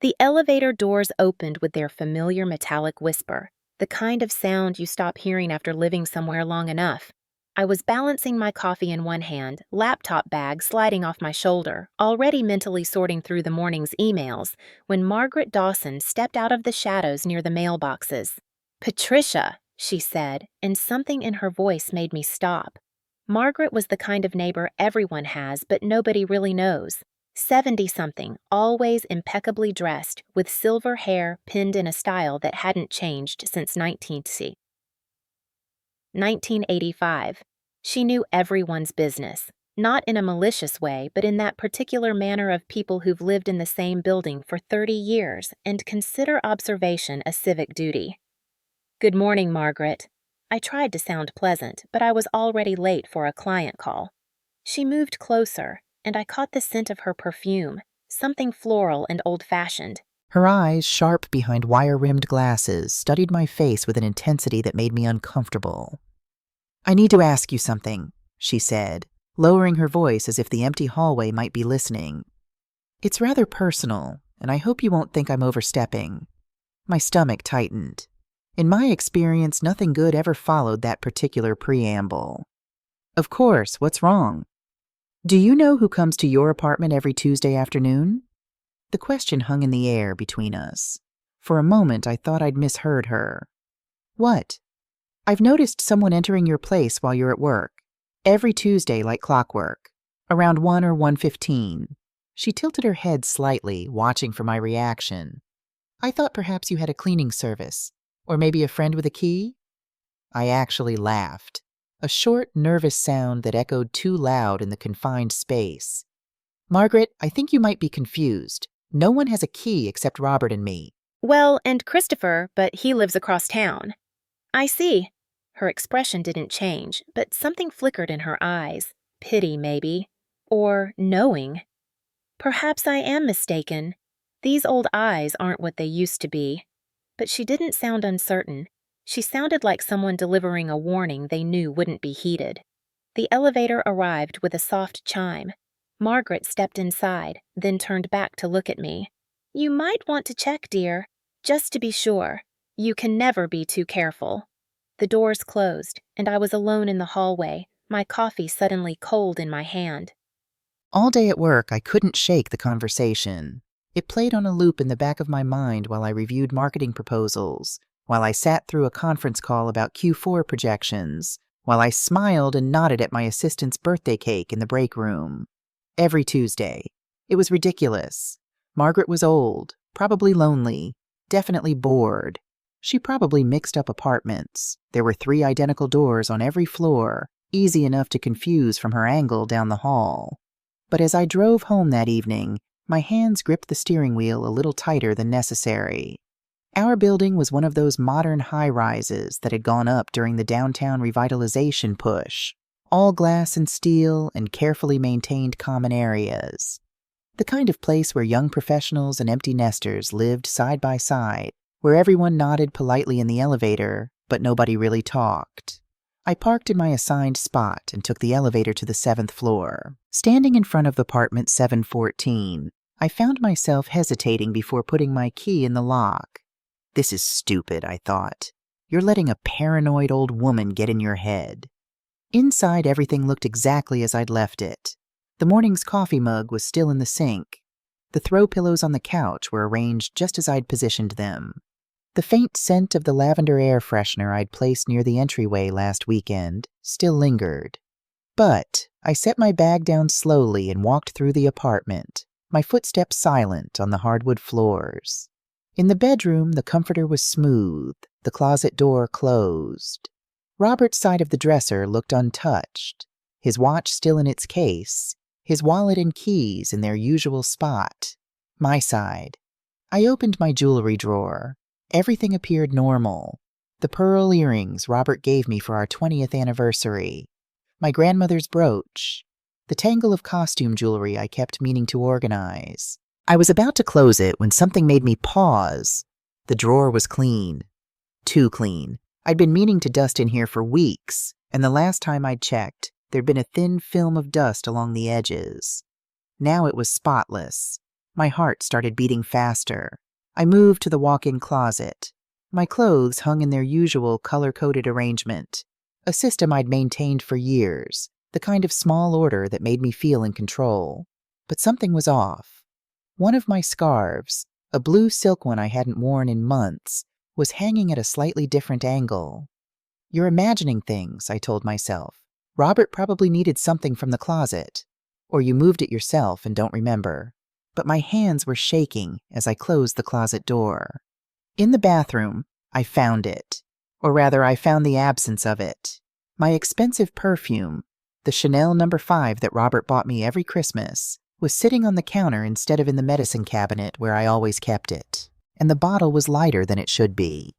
The elevator doors opened with their familiar metallic whisper, the kind of sound you stop hearing after living somewhere long enough. I was balancing my coffee in one hand, laptop bag sliding off my shoulder, already mentally sorting through the morning's emails, when Margaret Dawson stepped out of the shadows near the mailboxes. "Patricia," she said, and something in her voice made me stop. Margaret was the kind of neighbor everyone has, but nobody really knows. 70-something, always impeccably dressed, with silver hair pinned in a style that hadn't changed since 1985. She knew everyone's business, not in a malicious way, but in that particular manner of people who've lived in the same building for 30 years and consider observation a civic duty. "Good morning, Margaret." I tried to sound pleasant, but I was already late for a client call. She moved closer, and I caught the scent of her perfume, something floral and old-fashioned. Her eyes, sharp behind wire-rimmed glasses, studied my face with an intensity that made me uncomfortable. "I need to ask you something," she said, lowering her voice as if the empty hallway might be listening. "It's rather personal, and I hope you won't think I'm overstepping." My stomach tightened. In my experience, nothing good ever followed that particular preamble. "Of course, what's wrong?" "Do you know who comes to your apartment every Tuesday afternoon?" The question hung in the air between us. For a moment, I thought I'd misheard her. "What?" "I've noticed someone entering your place while you're at work. Every Tuesday like clockwork. Around 1 or 1:15. She tilted her head slightly, watching for my reaction. "I thought perhaps you had a cleaning service. Or maybe a friend with a key?" I actually laughed. A short, nervous sound that echoed too loud in the confined space. "Margaret, I think you might be confused. No one has a key except Robert and me." "Well, and Christopher, but he lives across town." "I see." Her expression didn't change, but something flickered in her eyes. Pity, maybe. Or knowing. Perhaps I am mistaken. These old eyes aren't what they used to be. But she didn't sound uncertain. She sounded like someone delivering a warning they knew wouldn't be heeded. The elevator arrived with a soft chime. Margaret stepped inside, then turned back to look at me. "You might want to check, dear, just to be sure. You can never be too careful." The doors closed, and I was alone in the hallway, my coffee suddenly cold in my hand. All day at work, I couldn't shake the conversation. It played on a loop in the back of my mind while I reviewed marketing proposals, while I sat through a conference call about Q4 projections, while I smiled and nodded at my assistant's birthday cake in the break room. Every Tuesday. It was ridiculous. Margaret was old, probably lonely, definitely bored. She probably mixed up apartments. There were 3 identical doors on every floor, easy enough to confuse from her angle down the hall. But as I drove home that evening, my hands gripped the steering wheel a little tighter than necessary. Our building was one of those modern high-rises that had gone up during the downtown revitalization push. All glass and steel and carefully maintained common areas. The kind of place where young professionals and empty nesters lived side by side, where everyone nodded politely in the elevator, but nobody really talked. I parked in my assigned spot and took the elevator to the 7th floor. Standing in front of apartment 714, I found myself hesitating before putting my key in the lock. This is stupid, I thought. You're letting a paranoid old woman get in your head. Inside, everything looked exactly as I'd left it. The morning's coffee mug was still in the sink. The throw pillows on the couch were arranged just as I'd positioned them. The faint scent of the lavender air freshener I'd placed near the entryway last weekend still lingered. But I set my bag down slowly and walked through the apartment, my footsteps silent on the hardwood floors. In the bedroom, the comforter was smooth, the closet door closed. Robert's side of the dresser looked untouched, his watch still in its case, his wallet and keys in their usual spot. My side. I opened my jewelry drawer. Everything appeared normal. The pearl earrings Robert gave me for our 20th anniversary. My grandmother's brooch. The tangle of costume jewelry I kept meaning to organize. I was about to close it when something made me pause. The drawer was clean. Too clean. I'd been meaning to dust in here for weeks, and the last time I'd checked, there'd been a thin film of dust along the edges. Now it was spotless. My heart started beating faster. I moved to the walk-in closet. My clothes hung in their usual color-coded arrangement, a system I'd maintained for years, the kind of small order that made me feel in control. But something was off. One of my scarves, a blue silk one I hadn't worn in months, was hanging at a slightly different angle. "You're imagining things," I told myself. "Robert probably needed something from the closet. Or you moved it yourself and don't remember." But my hands were shaking as I closed the closet door. In the bathroom, I found it. Or rather, I found the absence of it. My expensive perfume, the Chanel No. 5 that Robert bought me every Christmas, was sitting on the counter instead of in the medicine cabinet where I always kept it. And the bottle was lighter than it should be.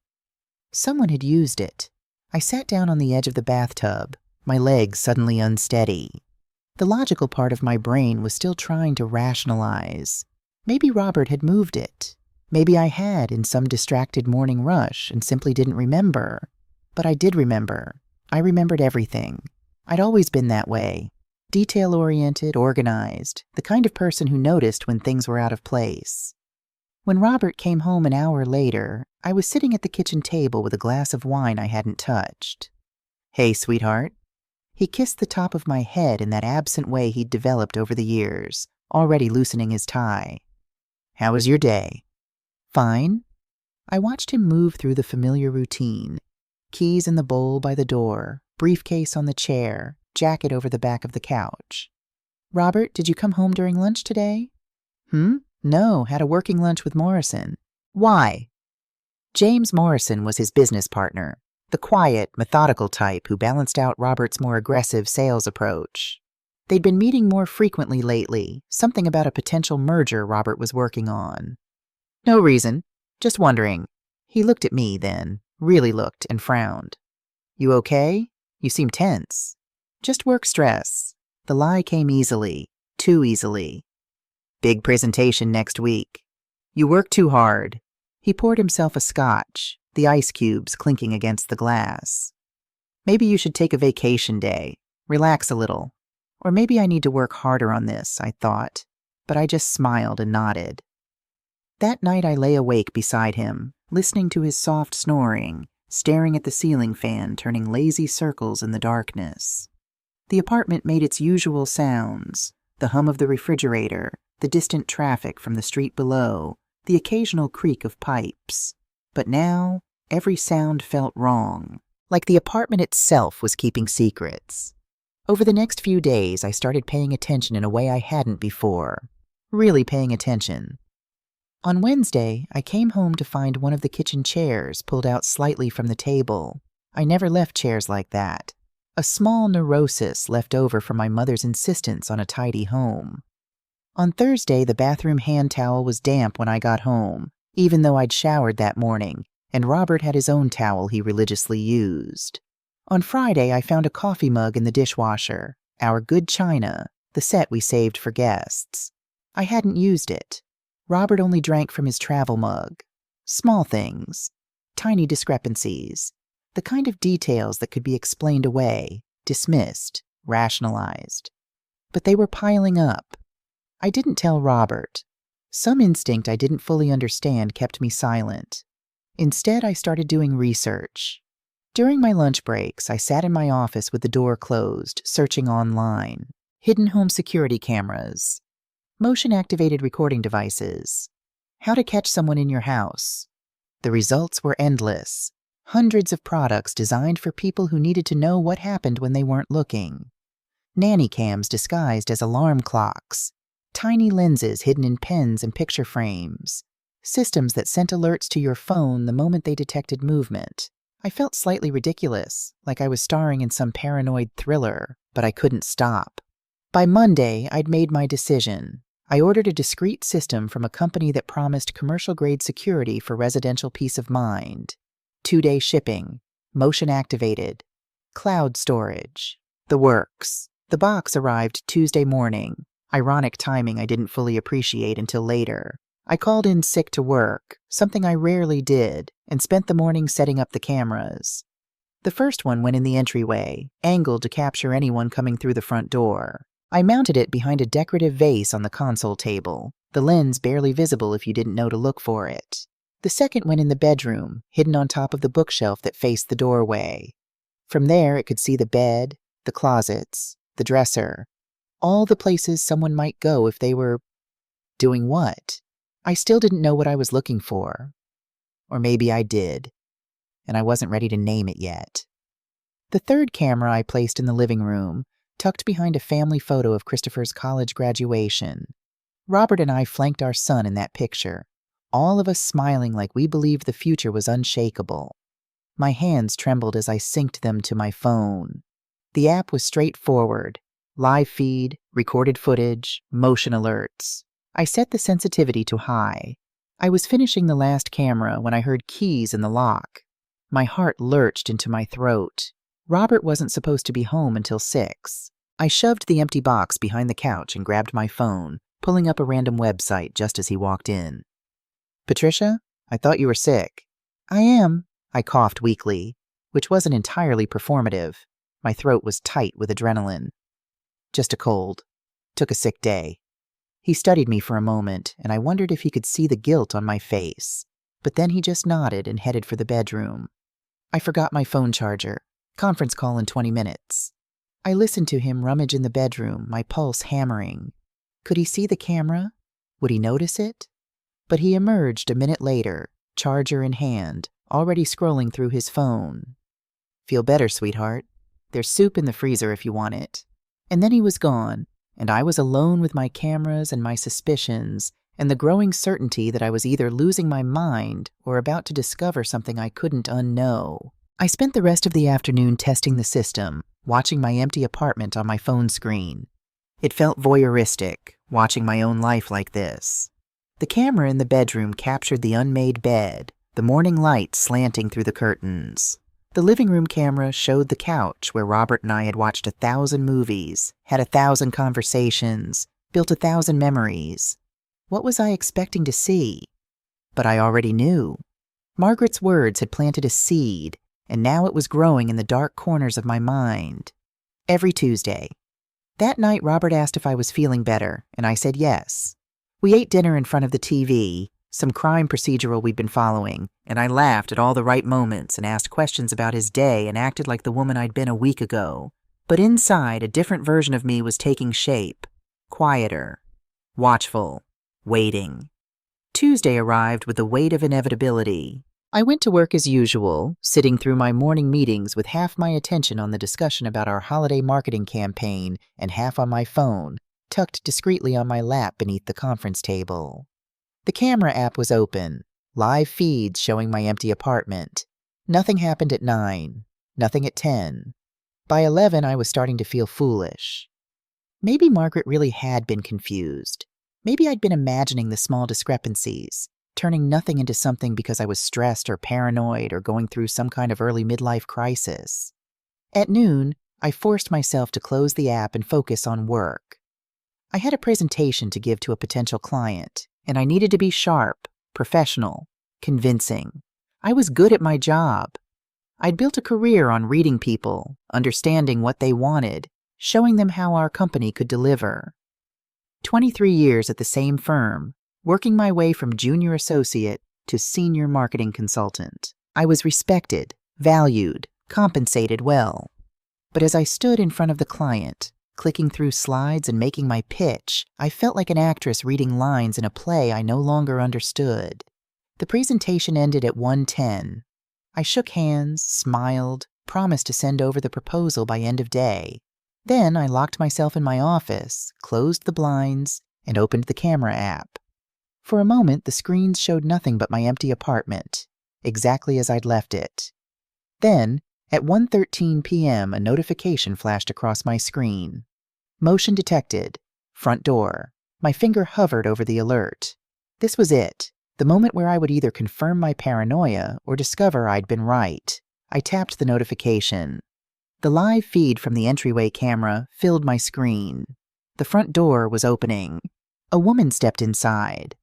Someone had used it. I sat down on the edge of the bathtub, my legs suddenly unsteady. The logical part of my brain was still trying to rationalize. Maybe Robert had moved it. Maybe I had in some distracted morning rush and simply didn't remember. But I did remember. I remembered everything. I'd always been that way. Detail-oriented, organized, the kind of person who noticed when things were out of place. When Robert came home an hour later, I was sitting at the kitchen table with a glass of wine I hadn't touched. "Hey, sweetheart." He kissed the top of my head in that absent way he'd developed over the years, already loosening his tie. "How was your day?" "Fine." I watched him move through the familiar routine. Keys in the bowl by the door, briefcase on the chair, jacket over the back of the couch. "Robert, did you come home during lunch today?" "No, had a working lunch with Morrison." "Why?" James Morrison was his business partner, the quiet, methodical type who balanced out Robert's more aggressive sales approach. They'd been meeting more frequently lately, something about a potential merger Robert was working on. "No reason. Just wondering." He looked at me then, really looked, and frowned. "You okay? You seem tense." "Just work stress." The lie came easily, too easily. "Big presentation next week." "You work too hard." He poured himself a scotch, the ice cubes clinking against the glass. "Maybe you should take a vacation day, relax a little. Or maybe I need to work harder on this," I thought, but I just smiled and nodded. That night I lay awake beside him, listening to his soft snoring, staring at the ceiling fan turning lazy circles in the darkness. The apartment made its usual sounds, the hum of the refrigerator, the distant traffic from the street below, the occasional creak of pipes. But now, every sound felt wrong, like the apartment itself was keeping secrets. Over the next few days, I started paying attention in a way I hadn't before. Really paying attention. On Wednesday, I came home to find one of the kitchen chairs pulled out slightly from the table. I never left chairs like that. A small neurosis left over from my mother's insistence on a tidy home. On Thursday, the bathroom hand towel was damp when I got home, even though I'd showered that morning, and Robert had his own towel he religiously used. On Friday, I found a coffee mug in the dishwasher, our good china, the set we saved for guests. I hadn't used it. Robert only drank from his travel mug. Small things, tiny discrepancies, the kind of details that could be explained away, dismissed, rationalized. But they were piling up. I didn't tell Robert. Some instinct I didn't fully understand kept me silent. Instead, I started doing research. During my lunch breaks, I sat in my office with the door closed, searching online. Hidden home security cameras, motion-activated recording devices, how to catch someone in your house. The results were endless. Hundreds of products designed for people who needed to know what happened when they weren't looking. Nanny cams disguised as alarm clocks. Tiny lenses hidden in pens and picture frames. Systems that sent alerts to your phone the moment they detected movement. I felt slightly ridiculous, like I was starring in some paranoid thriller, but I couldn't stop. By Monday, I'd made my decision. I ordered a discreet system from a company that promised commercial-grade security for residential peace of mind. 2-day shipping, motion-activated, cloud storage, the works. The box arrived Tuesday morning. Ironic timing I didn't fully appreciate until later. I called in sick to work, something I rarely did, and spent the morning setting up the cameras. The first one went in the entryway, angled to capture anyone coming through the front door. I mounted it behind a decorative vase on the console table, the lens barely visible if you didn't know to look for it. The second went in the bedroom, hidden on top of the bookshelf that faced the doorway. From there, it could see the bed, the closets, the dresser, all the places someone might go if they were doing what? I still didn't know what I was looking for. Or maybe I did, and I wasn't ready to name it yet. The third camera I placed in the living room, tucked behind a family photo of Christopher's college graduation. Robert and I flanked our son in that picture, all of us smiling like we believed the future was unshakable. My hands trembled as I synced them to my phone. The app was straightforward: live feed, recorded footage, motion alerts. I set the sensitivity to high. I was finishing the last camera when I heard keys in the lock. My heart lurched into my throat. Robert wasn't supposed to be home until 6. I shoved the empty box behind the couch and grabbed my phone, pulling up a random website just as he walked in. "Patricia, I thought you were sick." "I am," I coughed weakly, which wasn't entirely performative. My throat was tight with adrenaline. "Just a cold. Took a sick day." He studied me for a moment, and I wondered if he could see the guilt on my face. But then he just nodded and headed for the bedroom. I forgot my phone charger. Conference call in 20 minutes. I listened to him rummage in the bedroom, my pulse hammering. Could he see the camera? Would he notice it? But he emerged a minute later, charger in hand, already scrolling through his phone. "Feel better, sweetheart. There's soup in the freezer if you want it." And then he was gone, and I was alone with my cameras and my suspicions, and the growing certainty that I was either losing my mind or about to discover something I couldn't unknow. I spent the rest of the afternoon testing the system, watching my empty apartment on my phone screen. It felt voyeuristic, watching my own life like this. The camera in the bedroom captured the unmade bed, the morning light slanting through the curtains. The living room camera showed the couch where Robert and I had watched 1,000 movies, had 1,000 conversations, built 1,000 memories. What was I expecting to see? But I already knew. Margaret's words had planted a seed, and now it was growing in the dark corners of my mind. Every Tuesday. That night, Robert asked if I was feeling better, and I said yes. We ate dinner in front of the TV, some crime procedural we'd been following, and I laughed at all the right moments and asked questions about his day and acted like the woman I'd been a week ago. But inside, a different version of me was taking shape. Quieter. Watchful. Waiting. Tuesday arrived with the weight of inevitability. I went to work as usual, sitting through my morning meetings with half my attention on the discussion about our holiday marketing campaign and half on my phone, tucked discreetly on my lap beneath the conference table. The camera app was open, live feeds showing my empty apartment. Nothing happened at 9, nothing at 10. By 11, I was starting to feel foolish. Maybe Margaret really had been confused. Maybe I'd been imagining the small discrepancies, turning nothing into something because I was stressed or paranoid or going through some kind of early midlife crisis. At noon, I forced myself to close the app and focus on work. I had a presentation to give to a potential client, and I needed to be sharp, professional, convincing. I was good at my job. I'd built a career on reading people, understanding what they wanted, showing them how our company could deliver. 23 years at the same firm, working my way from junior associate to senior marketing consultant. I was respected, valued, compensated well. But as I stood in front of the client, clicking through slides and making my pitch, I felt like an actress reading lines in a play I no longer understood. The presentation ended at 1:10. I shook hands, smiled, promised to send over the proposal by end of day. Then I locked myself in my office, closed the blinds, and opened the camera app. For a moment, the screens showed nothing but my empty apartment, exactly as I'd left it. Then, at 1:13 p.m., a notification flashed across my screen. Motion detected. Front door. My finger hovered over the alert. This was it, the moment where I would either confirm my paranoia or discover I'd been right. I tapped the notification. The live feed from the entryway camera filled my screen. The front door was opening. A woman stepped inside.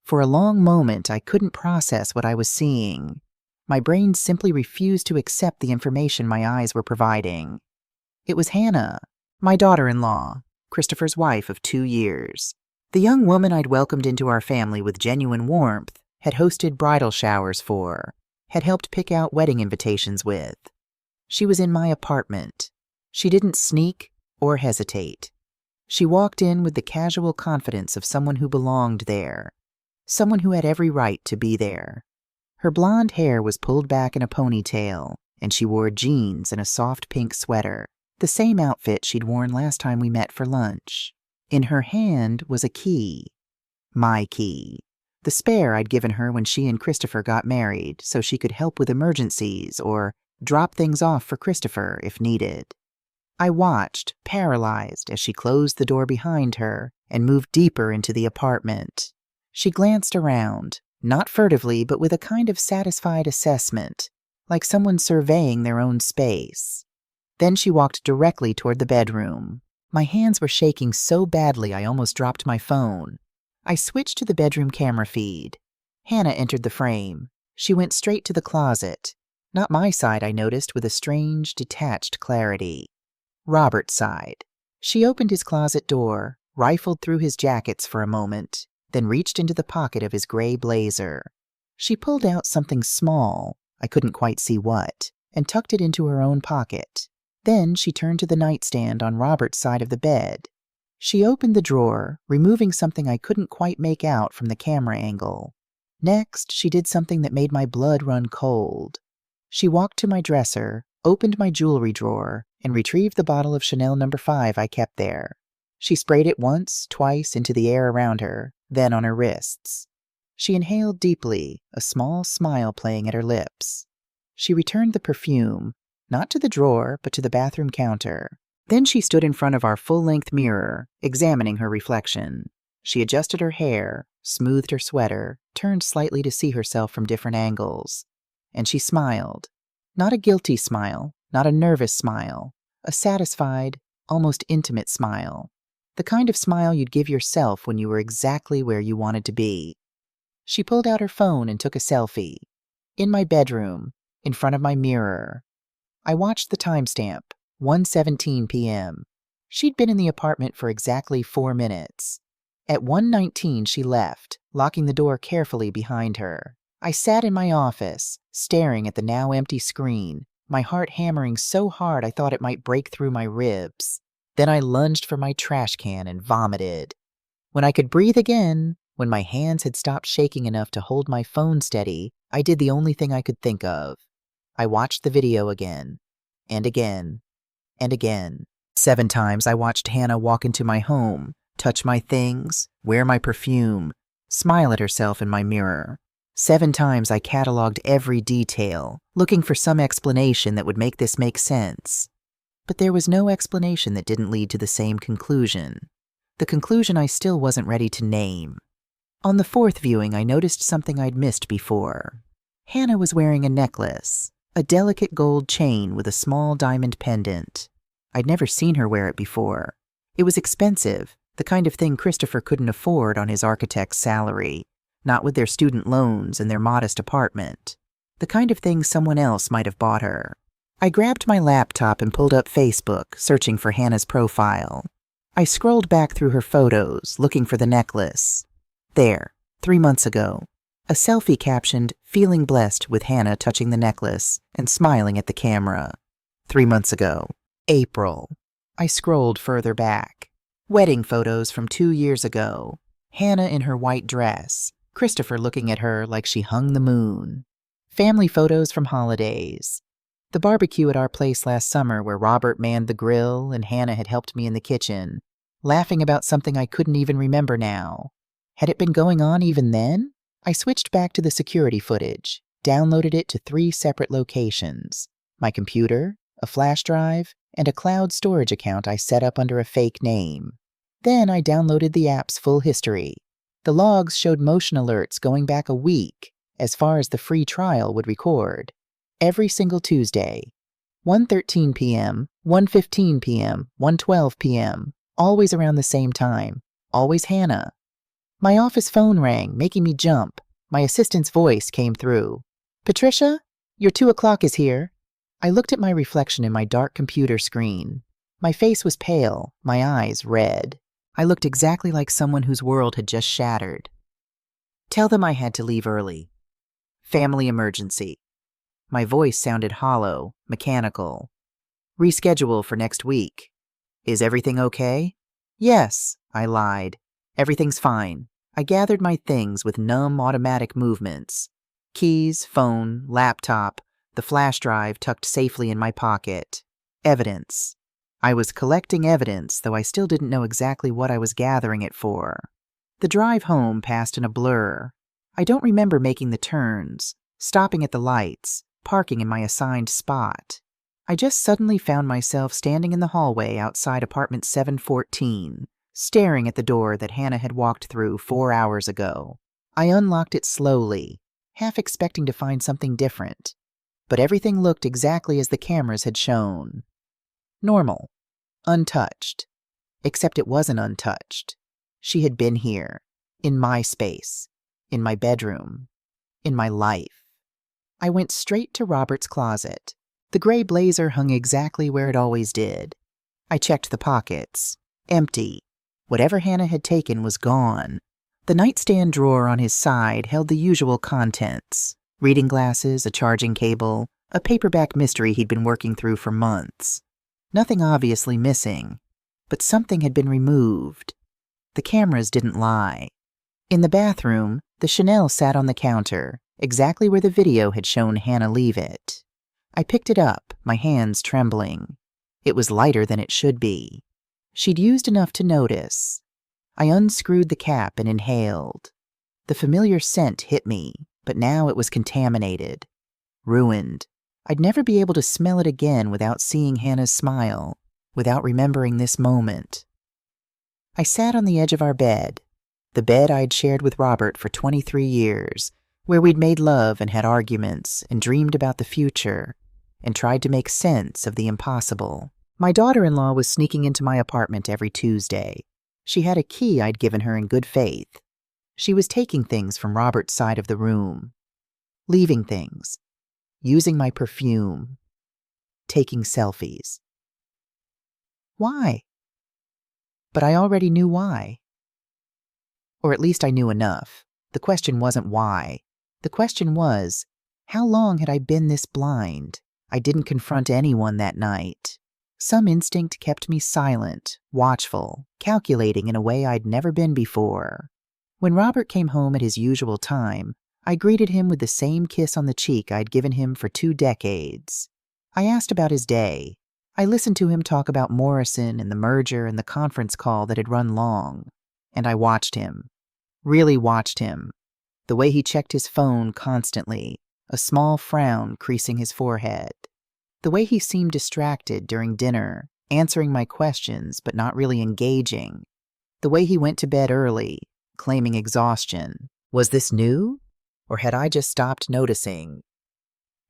For a long moment, I couldn't process what I was seeing. My brain simply refused to accept the information my eyes were providing. It was Hannah, my daughter-in-law, Christopher's wife of 2 years. The young woman I'd welcomed into our family with genuine warmth, had hosted bridal showers for, had helped pick out wedding invitations with. She was in my apartment. She didn't sneak or hesitate. She walked in with the casual confidence of someone who belonged there, someone who had every right to be there. Her blonde hair was pulled back in a ponytail, and she wore jeans and a soft pink sweater, the same outfit she'd worn last time we met for lunch. In her hand was a key. My key. The spare I'd given her when she and Christopher got married so she could help with emergencies or drop things off for Christopher if needed. I watched, paralyzed, as she closed the door behind her and moved deeper into the apartment. She glanced around, not furtively but with a kind of satisfied assessment, like someone surveying their own space. Then she walked directly toward the bedroom. My hands were shaking so badly I almost dropped my phone. I switched to the bedroom camera feed. Hannah entered the frame. She went straight to the closet. Not my side, I noticed, with a strange, detached clarity. Robert's side. She opened his closet door, rifled through his jackets for a moment, then reached into the pocket of his gray blazer. She pulled out something small, I couldn't quite see what, and tucked it into her own pocket. Then she turned to the nightstand on Robert's side of the bed. She opened the drawer, removing something I couldn't quite make out from the camera angle. Next, she did something that made my blood run cold. She walked to my dresser, opened my jewelry drawer, and retrieved the bottle of Chanel No. 5 I kept there. She sprayed it once, twice into the air around her, then on her wrists. She inhaled deeply, a small smile playing at her lips. She returned the perfume, not to the drawer, but to the bathroom counter. Then she stood in front of our full-length mirror, examining her reflection. She adjusted her hair, smoothed her sweater, turned slightly to see herself from different angles. And she smiled. Not a guilty smile, not a nervous smile, a satisfied, almost intimate smile. The kind of smile you'd give yourself when you were exactly where you wanted to be. She pulled out her phone and took a selfie. In my bedroom, in front of my mirror. I watched the timestamp, 1:17 p.m. She'd been in the apartment for exactly 4 minutes. At 1:19 she left, locking the door carefully behind her. I sat in my office, staring at the now empty screen, my heart hammering so hard I thought it might break through my ribs. Then I lunged for my trash can and vomited. When I could breathe again, when my hands had stopped shaking enough to hold my phone steady, I did the only thing I could think of. I watched the video again, and again, and again. 7 times I watched Hannah walk into my home, touch my things, wear my perfume, smile at herself in my mirror. 7 times I cataloged every detail, looking for some explanation that would make this make sense. But there was no explanation that didn't lead to the same conclusion. The conclusion I still wasn't ready to name. On the 4th viewing, I noticed something I'd missed before. Hannah was wearing a necklace, a delicate gold chain with a small diamond pendant. I'd never seen her wear it before. It was expensive, the kind of thing Christopher couldn't afford on his architect's salary, not with their student loans and their modest apartment. The kind of thing someone else might have bought her. I grabbed my laptop and pulled up Facebook, searching for Hannah's profile. I scrolled back through her photos, looking for the necklace. There, 3 months ago. A selfie captioned, "Feeling blessed," with Hannah touching the necklace and smiling at the camera. 3 months ago. April. I scrolled further back. Wedding photos from 2 years ago. Hannah in her white dress. Christopher looking at her like she hung the moon. Family photos from holidays. The barbecue at our place last summer where Robert manned the grill and Hannah had helped me in the kitchen, laughing about something I couldn't even remember now. Had it been going on even then? I switched back to the security footage, downloaded it to 3 separate locations. My computer, a flash drive, and a cloud storage account I set up under a fake name. Then I downloaded the app's full history. The logs showed motion alerts going back a week, as far as the free trial would record. Every single Tuesday. 1:13 p.m., 1:15 p.m., 1:12 p.m., always around the same time. Always Hannah. My office phone rang, making me jump. My assistant's voice came through. "Patricia, your 2 o'clock is here." I looked at my reflection in my dark computer screen. My face was pale, my eyes red. I looked exactly like someone whose world had just shattered. Tell them I had to leave early. Family emergency. My voice sounded hollow, mechanical. Reschedule for next week. Is everything okay? Yes, I lied. Everything's fine. I gathered my things with numb automatic movements. Keys, phone, laptop, the flash drive tucked safely in my pocket. Evidence. I was collecting evidence, though I still didn't know exactly what I was gathering it for. The drive home passed in a blur. I don't remember making the turns, stopping at the lights, parking in my assigned spot. I just suddenly found myself standing in the hallway outside apartment 714, staring at the door that Hannah had walked through 4 hours ago. I unlocked it slowly, half expecting to find something different. But everything looked exactly as the cameras had shown. Normal. Untouched. Except it wasn't untouched. She had been here. In my space. In my bedroom. In my life. I went straight to Robert's closet. The gray blazer hung exactly where it always did. I checked the pockets. Empty. Whatever Hannah had taken was gone. The nightstand drawer on his side held the usual contents. Reading glasses, a charging cable, a paperback mystery he'd been working through for months. Nothing obviously missing, but something had been removed. The cameras didn't lie. In the bathroom, the Chanel sat on the counter, exactly where the video had shown Hannah leave it. I picked it up, my hands trembling. It was lighter than it should be. She'd used enough to notice. I unscrewed the cap and inhaled. The familiar scent hit me, but now it was contaminated. Ruined. I'd never be able to smell it again without seeing Hannah's smile, without remembering this moment. I sat on the edge of our bed, the bed I'd shared with Robert for 23 years, where we'd made love and had arguments and dreamed about the future and tried to make sense of the impossible. My daughter-in-law was sneaking into my apartment every Tuesday. She had a key I'd given her in good faith. She was taking things from Robert's side of the room, leaving things, using my perfume, taking selfies. Why? But I already knew why. Or at least I knew enough. The question wasn't why. The question was, how long had I been this blind? I didn't confront anyone that night. Some instinct kept me silent, watchful, calculating in a way I'd never been before. When Robert came home at his usual time, I greeted him with the same kiss on the cheek I'd given him for 2 decades. I asked about his day. I listened to him talk about Morrison and the merger and the conference call that had run long. And I watched him. Really watched him. The way he checked his phone constantly, a small frown creasing his forehead. The way he seemed distracted during dinner, answering my questions but not really engaging. The way he went to bed early, claiming exhaustion. Was this new? Or had I just stopped noticing?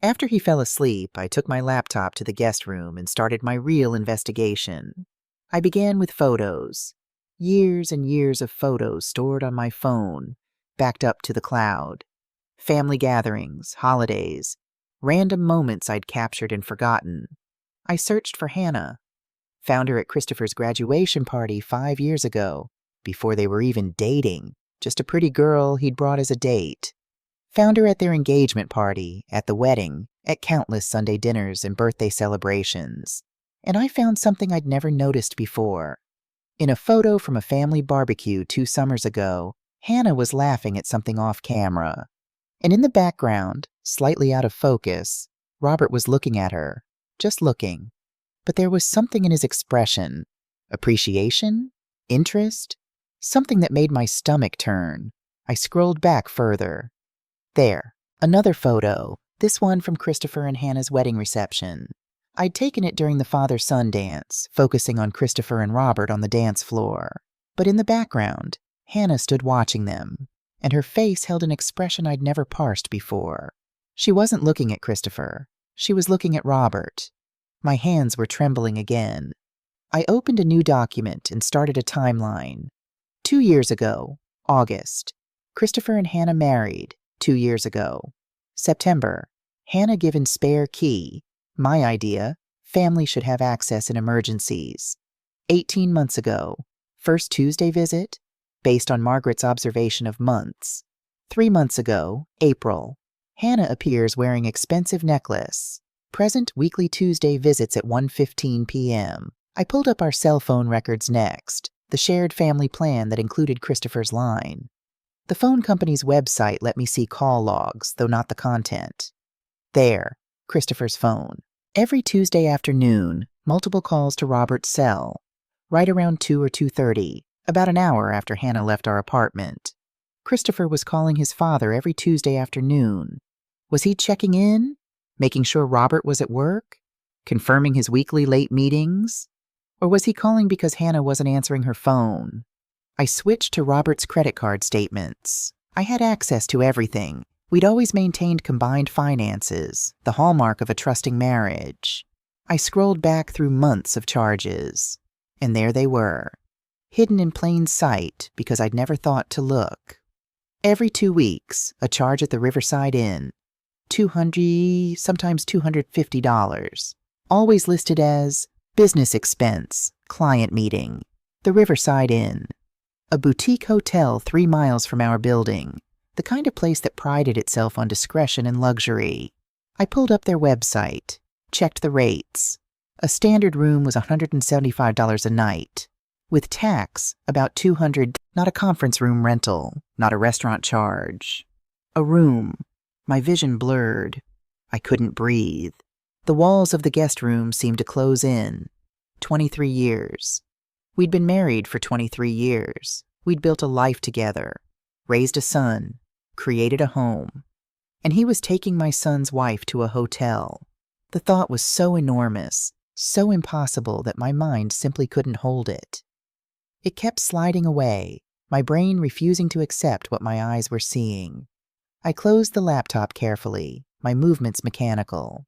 After he fell asleep, I took my laptop to the guest room and started my real investigation. I began with photos. Years and years of photos stored on my phone, backed up to the cloud. Family gatherings, holidays, random moments I'd captured and forgotten. I searched for Hannah. Found her at Christopher's graduation party 5 years ago, before they were even dating, just a pretty girl he'd brought as a date. Found her at their engagement party, at the wedding, at countless Sunday dinners and birthday celebrations. And I found something I'd never noticed before. In a photo from a family barbecue 2 summers ago, Hannah was laughing at something off camera. And in the background, slightly out of focus, Robert was looking at her, just looking. But there was something in his expression, appreciation, interest, something that made my stomach turn. I scrolled back further. There, another photo, this one from Christopher and Hannah's wedding reception. I'd taken it during the father-son dance, focusing on Christopher and Robert on the dance floor. But in the background, Hannah stood watching them, and her face held an expression I'd never parsed before. She wasn't looking at Christopher. She was looking at Robert. My hands were trembling again. I opened a new document and started a timeline. 2 years ago, August. Christopher and Hannah married. 2 years ago. September. Hannah given spare key. My idea. Family should have access in emergencies. 18 months ago. First Tuesday visit, based on Margaret's observation of months. 3 months ago, April. Hannah appears wearing expensive necklace. Present weekly Tuesday visits at 1:15 p.m. I pulled up our cell phone records next, the shared family plan that included Christopher's line. The phone company's website let me see call logs, though not the content. There, Christopher's phone. Every Tuesday afternoon, multiple calls to Robert's cell. Right around 2 or 2:30, about an hour after Hannah left our apartment. Christopher was calling his father every Tuesday afternoon. Was he checking in? Making sure Robert was at work? Confirming his weekly late meetings? Or was he calling because Hannah wasn't answering her phone? I switched to Robert's credit card statements. I had access to everything. We'd always maintained combined finances, the hallmark of a trusting marriage. I scrolled back through months of charges. And there they were, hidden in plain sight because I'd never thought to look. Every 2 weeks, a charge at the Riverside Inn. $200, sometimes $250. Always listed as business expense, client meeting, the Riverside Inn. A boutique hotel 3 miles from our building, the kind of place that prided itself on discretion and luxury. I pulled up their website, checked the rates. A standard room was $175 a night. With tax, about $200, not a conference room rental, not a restaurant charge. A room. My vision blurred. I couldn't breathe. The walls of the guest room seemed to close in. 23 years. We'd been married for 23 years. We'd built a life together, raised a son, created a home. And he was taking my son's wife to a hotel. The thought was so enormous, so impossible that my mind simply couldn't hold it. It kept sliding away, my brain refusing to accept what my eyes were seeing. I closed the laptop carefully, my movements mechanical.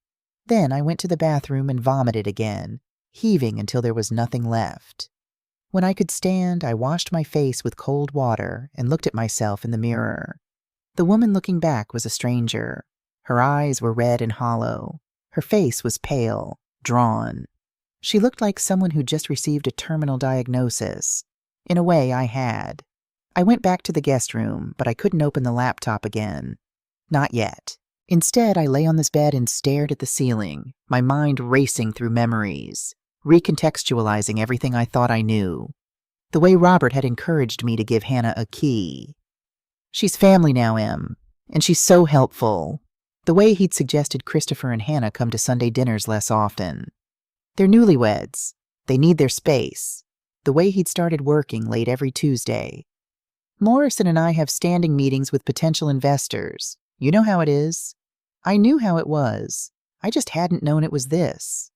Then I went to the bathroom and vomited again, heaving until there was nothing left. When I could stand, I washed my face with cold water and looked at myself in the mirror. The woman looking back was a stranger. Her eyes were red and hollow. Her face was pale, drawn. She looked like someone who'd just received a terminal diagnosis. In a way, I had. I went back to the guest room, but I couldn't open the laptop again. Not yet. Instead, I lay on this bed and stared at the ceiling, my mind racing through memories, recontextualizing everything I thought I knew. The way Robert had encouraged me to give Hannah a key. She's family now, Em, and she's so helpful. The way he'd suggested Christopher and Hannah come to Sunday dinners less often. They're newlyweds. They need their space. The way he'd started working late every Tuesday. Morrison and I have standing meetings with potential investors. You know how it is. I knew how it was. I just hadn't known it was this.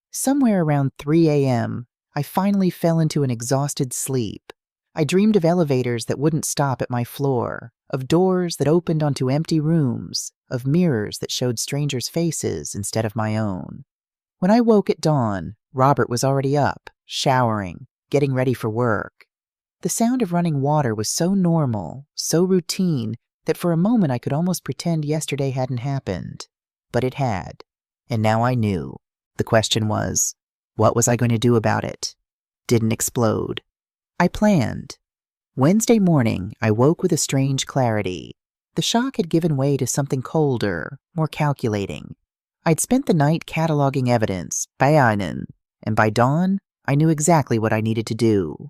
Somewhere around 3 a.m., I finally fell into an exhausted sleep. I dreamed of elevators that wouldn't stop at my floor, of doors that opened onto empty rooms, of mirrors that showed strangers' faces instead of my own. When I woke at dawn, Robert was already up, showering, getting ready for work. The sound of running water was so normal, so routine, that for a moment I could almost pretend yesterday hadn't happened. But it had. And now I knew. The question was, what was I going to do about it? Didn't explode. I planned. Wednesday morning, I woke with a strange clarity. The shock had given way to something colder, more calculating. I'd spent the night cataloging evidence, and by dawn, I knew exactly what I needed to do.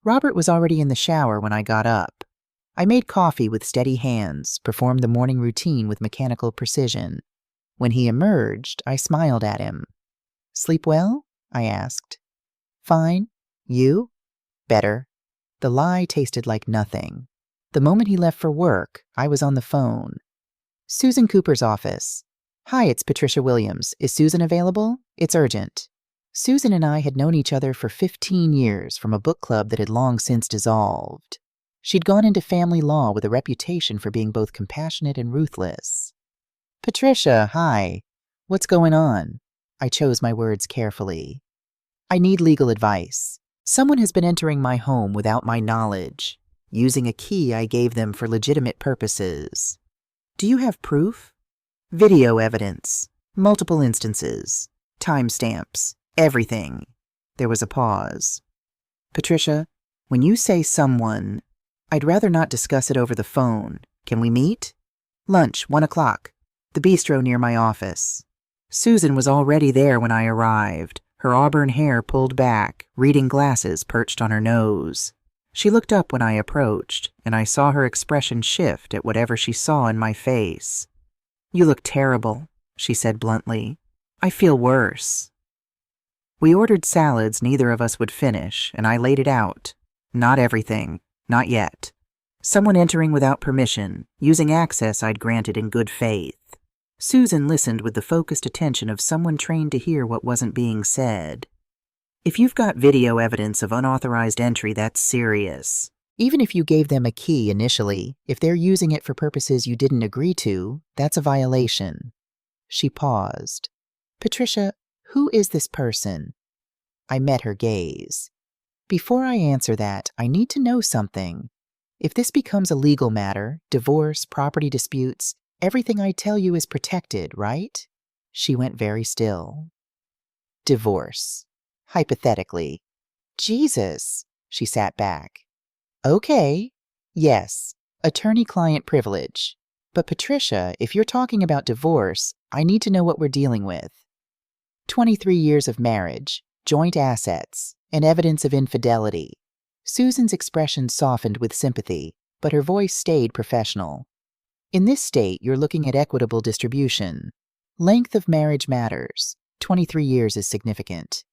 Robert was already in the shower when I got up. I made coffee with steady hands, performed the morning routine with mechanical precision. When he emerged, I smiled at him. "Sleep well?" I asked. "Fine. You?" "Better." The lie tasted like nothing. The moment he left for work, I was on the phone. "Susan Cooper's office." "Hi, it's Patricia Williams. Is Susan available? It's urgent." Susan and I had known each other for 15 years from a book club that had long since dissolved. She'd gone into family law with a reputation for being both compassionate and ruthless. "Patricia, hi. What's going on?" I chose my words carefully. "I need legal advice. Someone has been entering my home without my knowledge, using a key I gave them for legitimate purposes. Do you have proof?" "Video evidence. Multiple instances. Timestamps. Everything. There was a pause. Patricia, when you say someone, I'd rather not discuss it over the phone. Can we meet? Lunch, 1 o'clock. The bistro near my office. Susan was already there when I arrived, her auburn hair pulled back, reading glasses perched on her nose. She looked up when I approached, and I saw her expression shift at whatever she saw in my face. You look terrible, she said bluntly. I feel worse. We ordered salads neither of us would finish, and I laid it out. Not everything. Not yet. Someone entering without permission, using access I'd granted in good faith. Susan listened with the focused attention of someone trained to hear what wasn't being said. If you've got video evidence of unauthorized entry, that's serious. Even if you gave them a key initially, if they're using it for purposes you didn't agree to, that's a violation. She paused. Patricia, who is this person? I met her gaze. Before I answer that, I need to know something. If this becomes a legal matter, divorce, property disputes, everything I tell you is protected, right? She went very still. Divorce. Hypothetically. Jesus. She sat back. Okay. Yes. Attorney-client privilege. But Patricia, if you're talking about divorce, I need to know what we're dealing with. 23 years of marriage, joint assets, and evidence of infidelity. Susan's expression softened with sympathy, but her voice stayed professional. In this state, you're looking at equitable distribution. Length of marriage matters. 23 years is significant.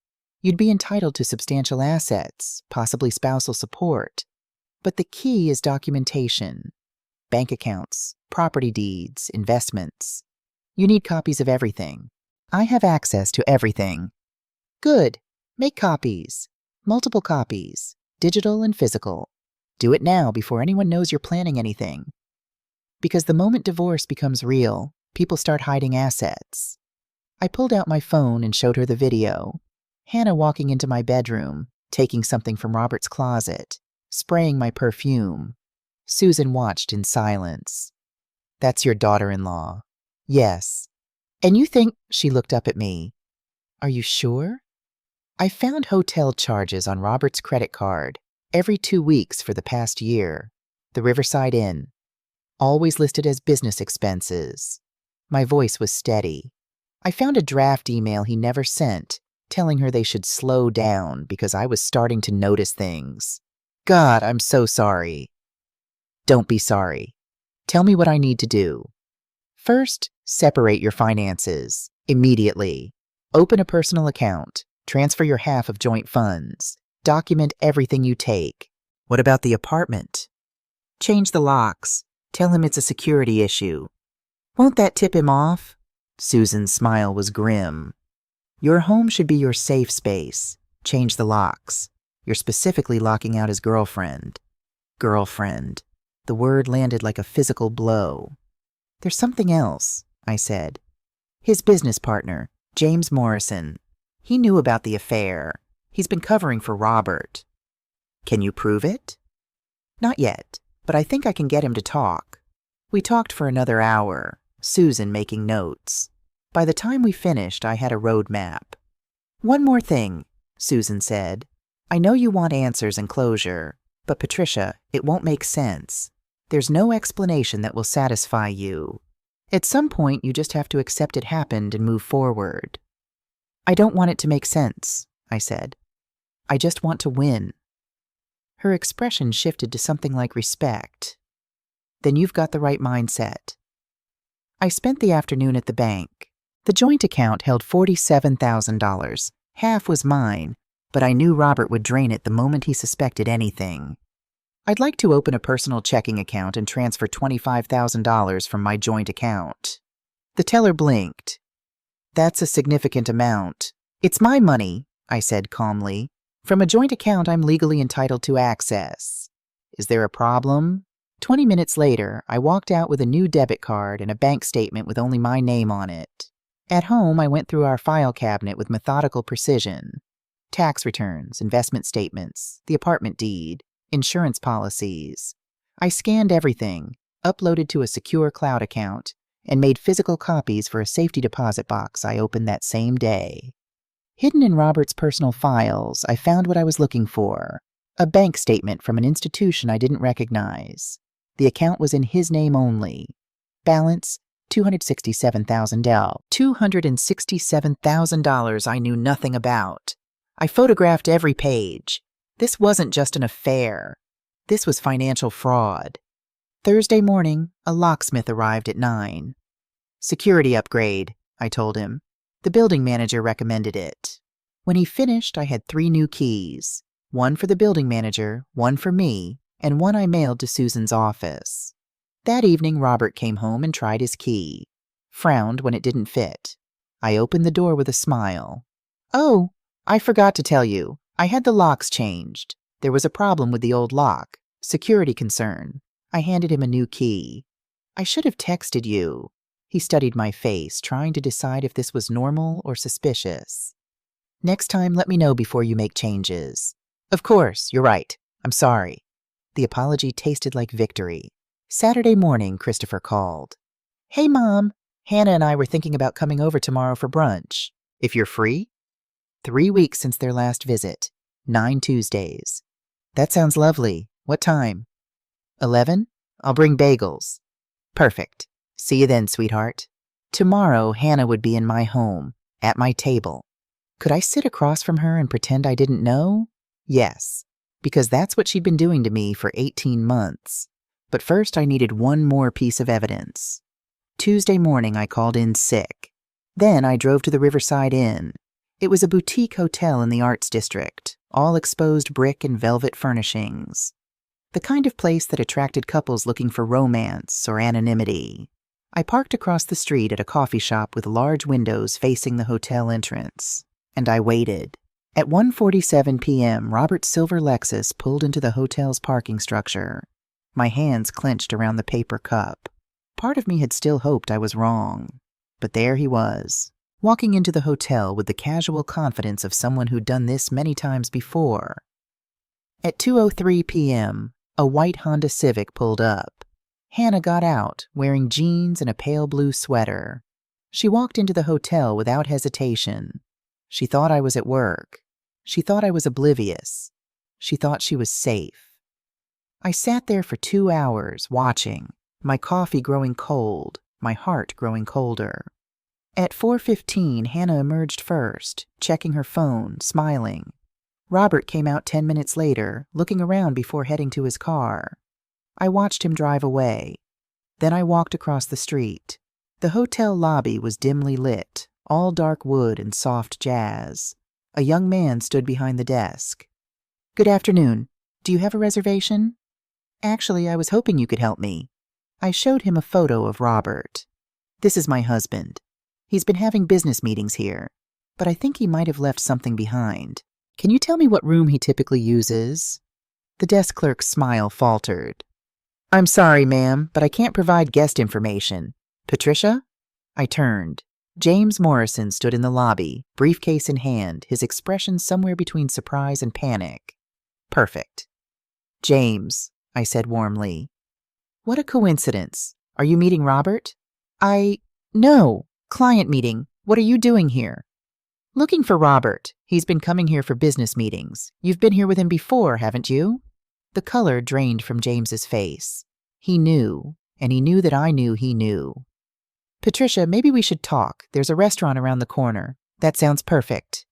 You'd be entitled to substantial assets, possibly spousal support. But the key is documentation. Bank accounts, property deeds, investments. You need copies of everything. I have access to everything. Good. Make copies. Multiple copies. Digital and physical. Do it now before anyone knows you're planning anything. Because the moment divorce becomes real, people start hiding assets. I pulled out my phone and showed her the video. Hannah walking into my bedroom, taking something from Robert's closet, spraying my perfume. Susan watched in silence. That's your daughter-in-law. Yes. And you think, she looked up at me. Are you sure? I found hotel charges on Robert's credit card every 2 weeks for the past year. The Riverside Inn. Always listed as business expenses. My voice was steady. I found a draft email he never sent, telling her they should slow down because I was starting to notice things. God, I'm so sorry. Don't be sorry. Tell me what I need to do. First, separate your finances. Immediately. Open a personal account. Transfer your half of joint funds. Document everything you take. What about the apartment? Change the locks. Tell him it's a security issue. Won't that tip him off? Susan's smile was grim. Your home should be your safe space. Change the locks. You're specifically locking out his girlfriend. Girlfriend. The word landed like a physical blow. There's something else, I said. His business partner, James Morrison. He knew about the affair. He's been covering for Robert. Can you prove it? Not yet, but I think I can get him to talk. We talked for another hour, Susan making notes. By the time we finished, I had a road map. One more thing, Susan said. I know you want answers and closure, but Patricia, it won't make sense. There's no explanation that will satisfy you. At some point, you just have to accept it happened and move forward. I don't want it to make sense, I said. I just want to win. Her expression shifted to something like respect. Then you've got the right mindset. I spent the afternoon at the bank. The joint account held $47,000. Half was mine, but I knew Robert would drain it the moment he suspected anything. I'd like to open a personal checking account and transfer $25,000 from my joint account. The teller blinked. That's a significant amount. It's my money, I said calmly. From a joint account I'm legally entitled to access. Is there a problem? 20 minutes later, I walked out with a new debit card and a bank statement with only my name on it. At home, I went through our file cabinet with methodical precision. Tax returns, investment statements, the apartment deed, insurance policies. I scanned everything, uploaded to a secure cloud account, and made physical copies for a safety deposit box I opened that same day. Hidden in Robert's personal files, I found what I was looking for: a bank statement from an institution I didn't recognize. The account was in his name only. Balance, $267,000. $267,000 I knew nothing about. I photographed every page. This wasn't just an affair. This was financial fraud. Thursday morning, a locksmith arrived at 9. Security upgrade, I told him. The building manager recommended it. When he finished, I had 3 new keys. One for the building manager, one for me, and one I mailed to Susan's office. That evening, Robert came home and tried his key. Frowned when it didn't fit. I opened the door with a smile. "Oh, I forgot to tell you. I had the locks changed. There was a problem with the old lock. Security concern." I handed him a new key. "I should have texted you." He studied my face, trying to decide if this was normal or suspicious. "Next time, let me know before you make changes." "Of course, you're right. I'm sorry." The apology tasted like victory. Saturday morning, Christopher called. "Hey, Mom. Hannah and I were thinking about coming over tomorrow for brunch. If you're free?" 3 weeks since their last visit. 9 Tuesdays. "That sounds lovely. What time?" 11? I'll bring bagels." "Perfect. See you then, sweetheart." Tomorrow, Hannah would be in my home, at my table. Could I sit across from her and pretend I didn't know? Yes, because that's what she'd been doing to me for 18 months. But first, I needed one more piece of evidence. Tuesday morning, I called in sick. Then I drove to the Riverside Inn. It was a boutique hotel in the Arts District, all exposed brick and velvet furnishings. The kind of place that attracted couples looking for romance or anonymity. I parked across the street at a coffee shop with large windows facing the hotel entrance, and I waited. At 1:47 p.m., Robert's silver Lexus pulled into the hotel's parking structure. My hands clenched around the paper cup. Part of me had still hoped I was wrong. But there he was, walking into the hotel with the casual confidence of someone who'd done this many times before. At 2:03 p.m., a white Honda Civic pulled up. Hannah got out, wearing jeans and a pale blue sweater. She walked into the hotel without hesitation. She thought I was at work. She thought I was oblivious. She thought she was safe. I sat there for 2 hours, watching, my coffee growing cold, my heart growing colder. At 4:15, Hannah emerged first, checking her phone, smiling. Robert came out 10 minutes later, looking around before heading to his car. I watched him drive away. Then I walked across the street. The hotel lobby was dimly lit, all dark wood and soft jazz. A young man stood behind the desk. "Good afternoon. Do you have a reservation?" "Actually, I was hoping you could help me." I showed him a photo of Robert. "This is my husband. He's been having business meetings here, but I think he might have left something behind. Can you tell me what room he typically uses?" The desk clerk's smile faltered. "I'm sorry, ma'am, but I can't provide guest information. Patricia?" I turned. James Morrison stood in the lobby, briefcase in hand, his expression somewhere between surprise and panic. "Perfect." "James," I said warmly. "What a coincidence. Are you meeting Robert?" No. Client meeting. What are you doing here?" "Looking for Robert. He's been coming here for business meetings. You've been here with him before, haven't you?" The color drained from James's face. He knew, and he knew that I knew he knew. "Patricia, maybe we should talk. There's a restaurant around the corner." "That sounds perfect."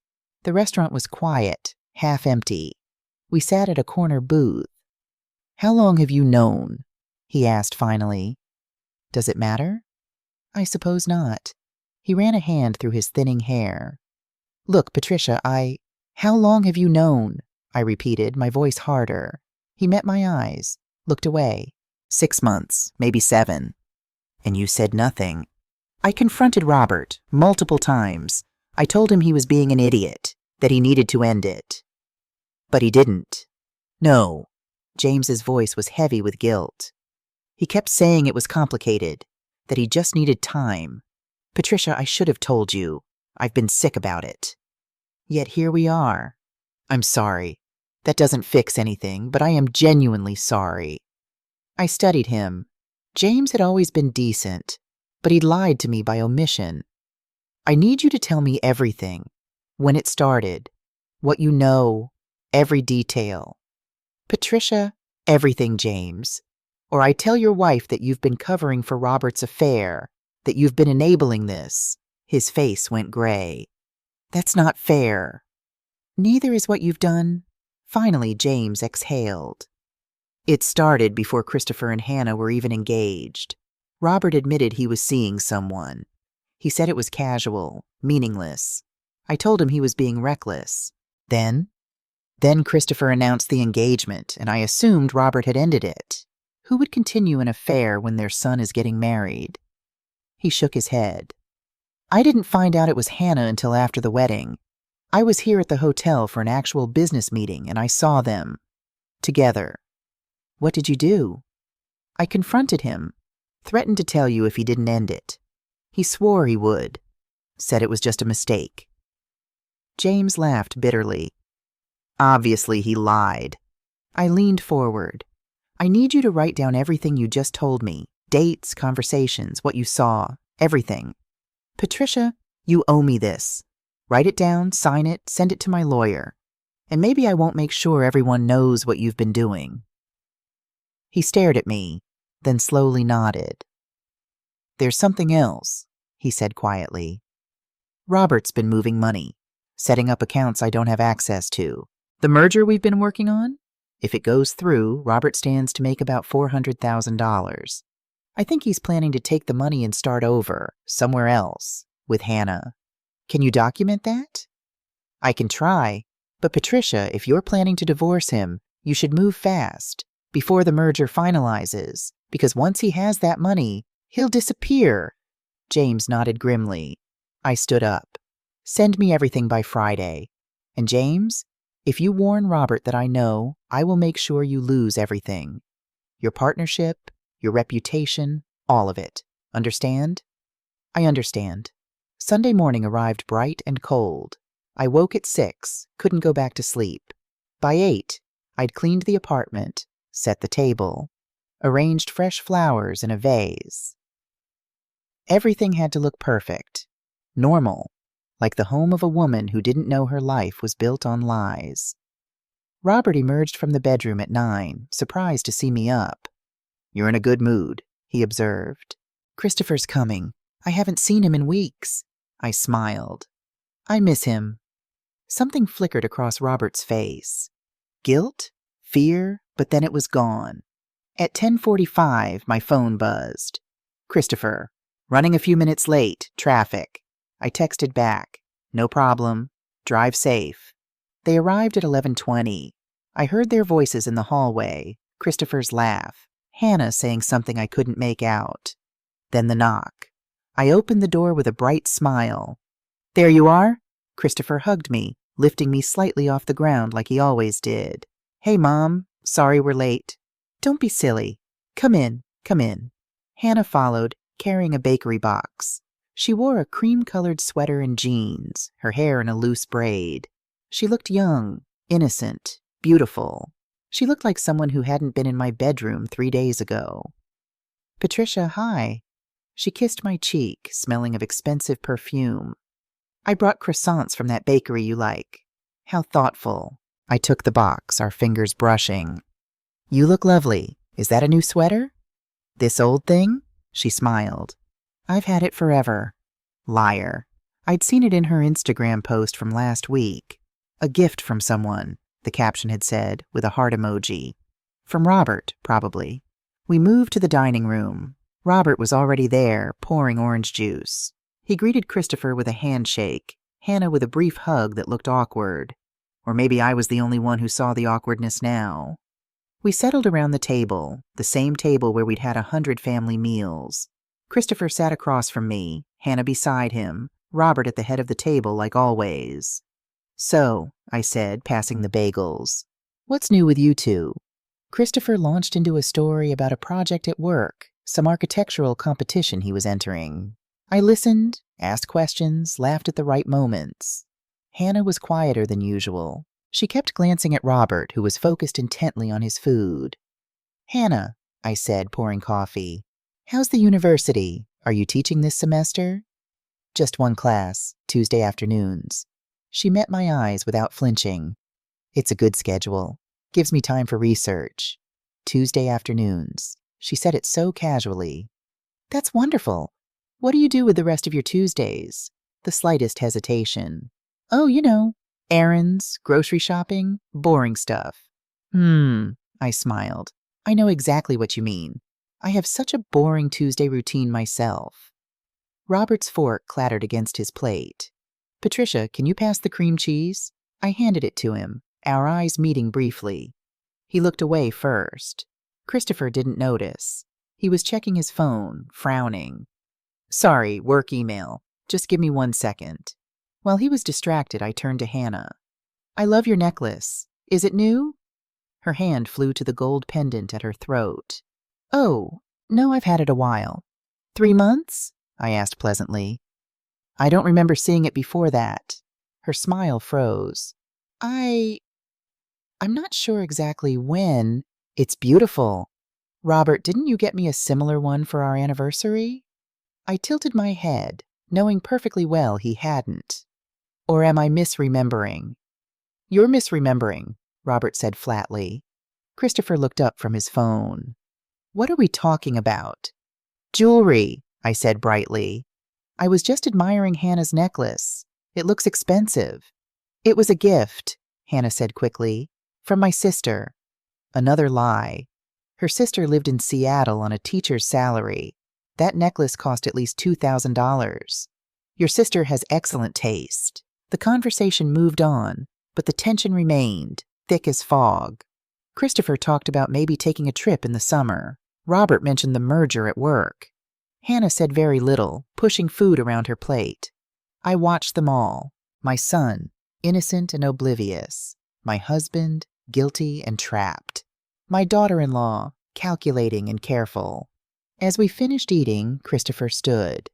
The restaurant was quiet, half empty. We sat at a corner booth. "How long have you known?" he asked finally. "Does it matter?" "I suppose not." He ran a hand through his thinning hair. "Look, Patricia, How long have you known?" I repeated, my voice harder. He met my eyes, looked away. 6 months, maybe 7. "And you said nothing." "I confronted Robert, multiple times. I told him he was being an idiot, that he needed to end it." "But he didn't." "No." James's voice was heavy with guilt. "He kept saying it was complicated, that he just needed time. Patricia, I should have told you. I've been sick about it. Yet here we are. I'm sorry. That doesn't fix anything, but I am genuinely sorry." I studied him. James had always been decent. but he'd lied to me by omission. I need you to tell me everything. When it started, what you know, every detail. Patricia, everything, James. Or I tell your wife that you've been covering for Robert's affair, that you've been enabling this. His face went gray. That's not fair. Neither is what you've done. Finally, James exhaled. It started before Christopher and Hannah were even engaged. Robert admitted he was seeing someone. He said it was casual, meaningless. I told him he was being reckless. Then Christopher announced the engagement, and I assumed Robert had ended it. Who would continue an affair when their son is getting married? He shook his head. I didn't find out it was Hannah until after the wedding. I was here at the hotel for an actual business meeting, and I saw them. Together. What did you do? I confronted him. Threatened to tell you if he didn't end it. He swore he would. Said it was just a mistake. James laughed bitterly. Obviously, he lied. I leaned forward. I need you to write down everything you just told me. Dates, conversations, what you saw, everything. Patricia, you owe me this. Write it down, sign it, send it to my lawyer. And maybe I won't make sure everyone knows what you've been doing. He stared at me, then slowly nodded. There's something else, he said quietly. Robert's been moving money, setting up accounts I don't have access to. The merger we've been working on? If it goes through, Robert stands to make about $400,000. I think he's planning to take the money and start over, somewhere else, with Hannah. Can you document that? I can try, but Patricia, if you're planning to divorce him, you should move fast, before the merger finalizes, because once he has that money, he'll disappear. James nodded grimly. I stood up. Send me everything by Friday. And James, if you warn Robert that I know, I will make sure you lose everything. Your partnership, your reputation, all of it. Understand? I understand. Sunday morning arrived bright and cold. I woke at 6, couldn't go back to sleep. By 8, I'd cleaned the apartment, set the table, arranged fresh flowers in a vase. Everything had to look perfect, normal, like the home of a woman who didn't know her life was built on lies. Robert emerged from the bedroom at 9, surprised to see me up. You're in a good mood, he observed. Christopher's coming. I haven't seen him in weeks. I smiled. I miss him. Something flickered across Robert's face. Guilt? Fear? But then it was gone. At 10:45, my phone buzzed. Christopher, running a few minutes late, traffic. I texted back. No problem. Drive safe. They arrived at 11:20. I heard their voices in the hallway, Christopher's laugh, Hannah saying something I couldn't make out. Then the knock. I opened the door with a bright smile. There you are? Christopher hugged me, lifting me slightly off the ground like he always did. Hey, Mom. Sorry we're late. Don't be silly. Come in, come in. Hannah followed, carrying a bakery box. She wore a cream-colored sweater and jeans, her hair in a loose braid. She looked young, innocent, beautiful. She looked like someone who hadn't been in my bedroom 3 days ago. Patricia, hi. She kissed my cheek, smelling of expensive perfume. I brought croissants from that bakery you like. How thoughtful. I took the box, our fingers brushing. You look lovely. Is that a new sweater? This old thing? She smiled. I've had it forever. Liar. I'd seen it in her Instagram post from last week. A gift from someone, the caption had said, with a heart emoji. From Robert, probably. We moved to the dining room. Robert was already there, pouring orange juice. He greeted Christopher with a handshake, Hannah with a brief hug that looked awkward. Or maybe I was the only one who saw the awkwardness now. We settled around the table, the same table where we'd had 100 family meals. Christopher sat across from me, Hannah beside him, Robert at the head of the table like always. So, I said, passing the bagels, what's new with you two? Christopher launched into a story about a project at work, some architectural competition he was entering. I listened, asked questions, laughed at the right moments. Hannah was quieter than usual. She kept glancing at Robert, who was focused intently on his food. Hannah, I said, pouring coffee, how's the university? Are you teaching this semester? Just one class, Tuesday afternoons. She met my eyes without flinching. It's a good schedule. Gives me time for research. Tuesday afternoons. She said it so casually. That's wonderful. What do you do with the rest of your Tuesdays? The slightest hesitation. Oh, errands, grocery shopping, boring stuff. I smiled. I know exactly what you mean. I have such a boring Tuesday routine myself. Robert's fork clattered against his plate. Patricia, can you pass the cream cheese? I handed it to him, our eyes meeting briefly. He looked away first. Christopher didn't notice. He was checking his phone, frowning. Sorry, work email. Just give me 1 second. While he was distracted, I turned to Hannah. I love your necklace. Is it new? Her hand flew to the gold pendant at her throat. Oh, no, I've had it a while. 3 months? I asked pleasantly. I don't remember seeing it before that. Her smile froze. I'm not sure exactly when. It's beautiful. Robert, didn't you get me a similar one for our anniversary? I tilted my head, knowing perfectly well he hadn't. Or am I misremembering? You're misremembering, Robert said flatly. Christopher looked up from his phone. What are we talking about? Jewelry, I said brightly. I was just admiring Hannah's necklace. It looks expensive. It was a gift, Hannah said quickly, from my sister. Another lie. Her sister lived in Seattle on a teacher's salary. That necklace cost at least $2,000. Your sister has excellent taste. The conversation moved on, but the tension remained, thick as fog. Christopher talked about maybe taking a trip in the summer. Robert mentioned the merger at work. Hannah said very little, pushing food around her plate. I watched them all. My son, innocent and oblivious. My husband, guilty and trapped. My daughter-in-law, calculating and careful. As we finished eating, Christopher stood.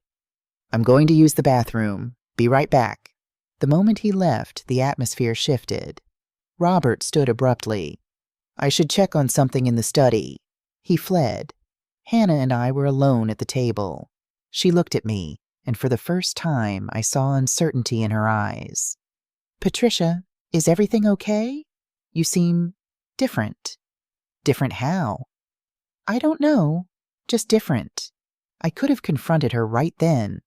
I'm going to use the bathroom. Be right back. The moment he left, the atmosphere shifted. Robert stood abruptly. I should check on something in the study. He fled. Hannah and I were alone at the table. She looked at me, and for the first time I saw uncertainty in her eyes. Patricia, is everything okay? You seem different. Different how? I don't know. Just different. I could have confronted her right then,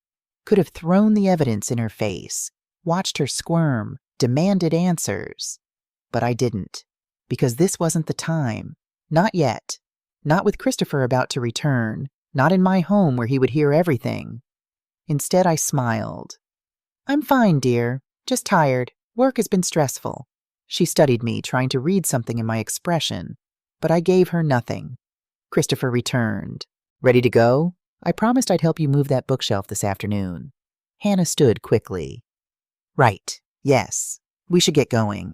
could have thrown the evidence in her face, watched her squirm, demanded answers. But I didn't, because this wasn't the time. Not yet. Not with Christopher about to return, not in my home where he would hear everything. Instead, I smiled. I'm fine, dear. Just tired. Work has been stressful. She studied me, trying to read something in my expression, but I gave her nothing. Christopher returned. Ready to go? I promised I'd help you move that bookshelf this afternoon. Hannah stood quickly. Right. Yes. We should get going.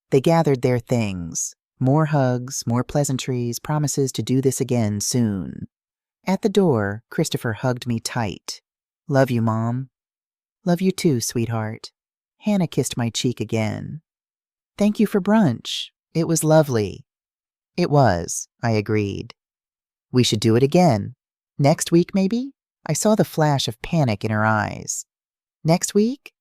They gathered their things. More hugs, more pleasantries, promises to do this again soon. At the door, Christopher hugged me tight. Love you, Mom. Love you too, sweetheart. Hannah kissed my cheek again. Thank you for brunch. It was lovely. It was, I agreed. We should do it again. Next week, maybe? I saw the flash of panic in her eyes. Next week?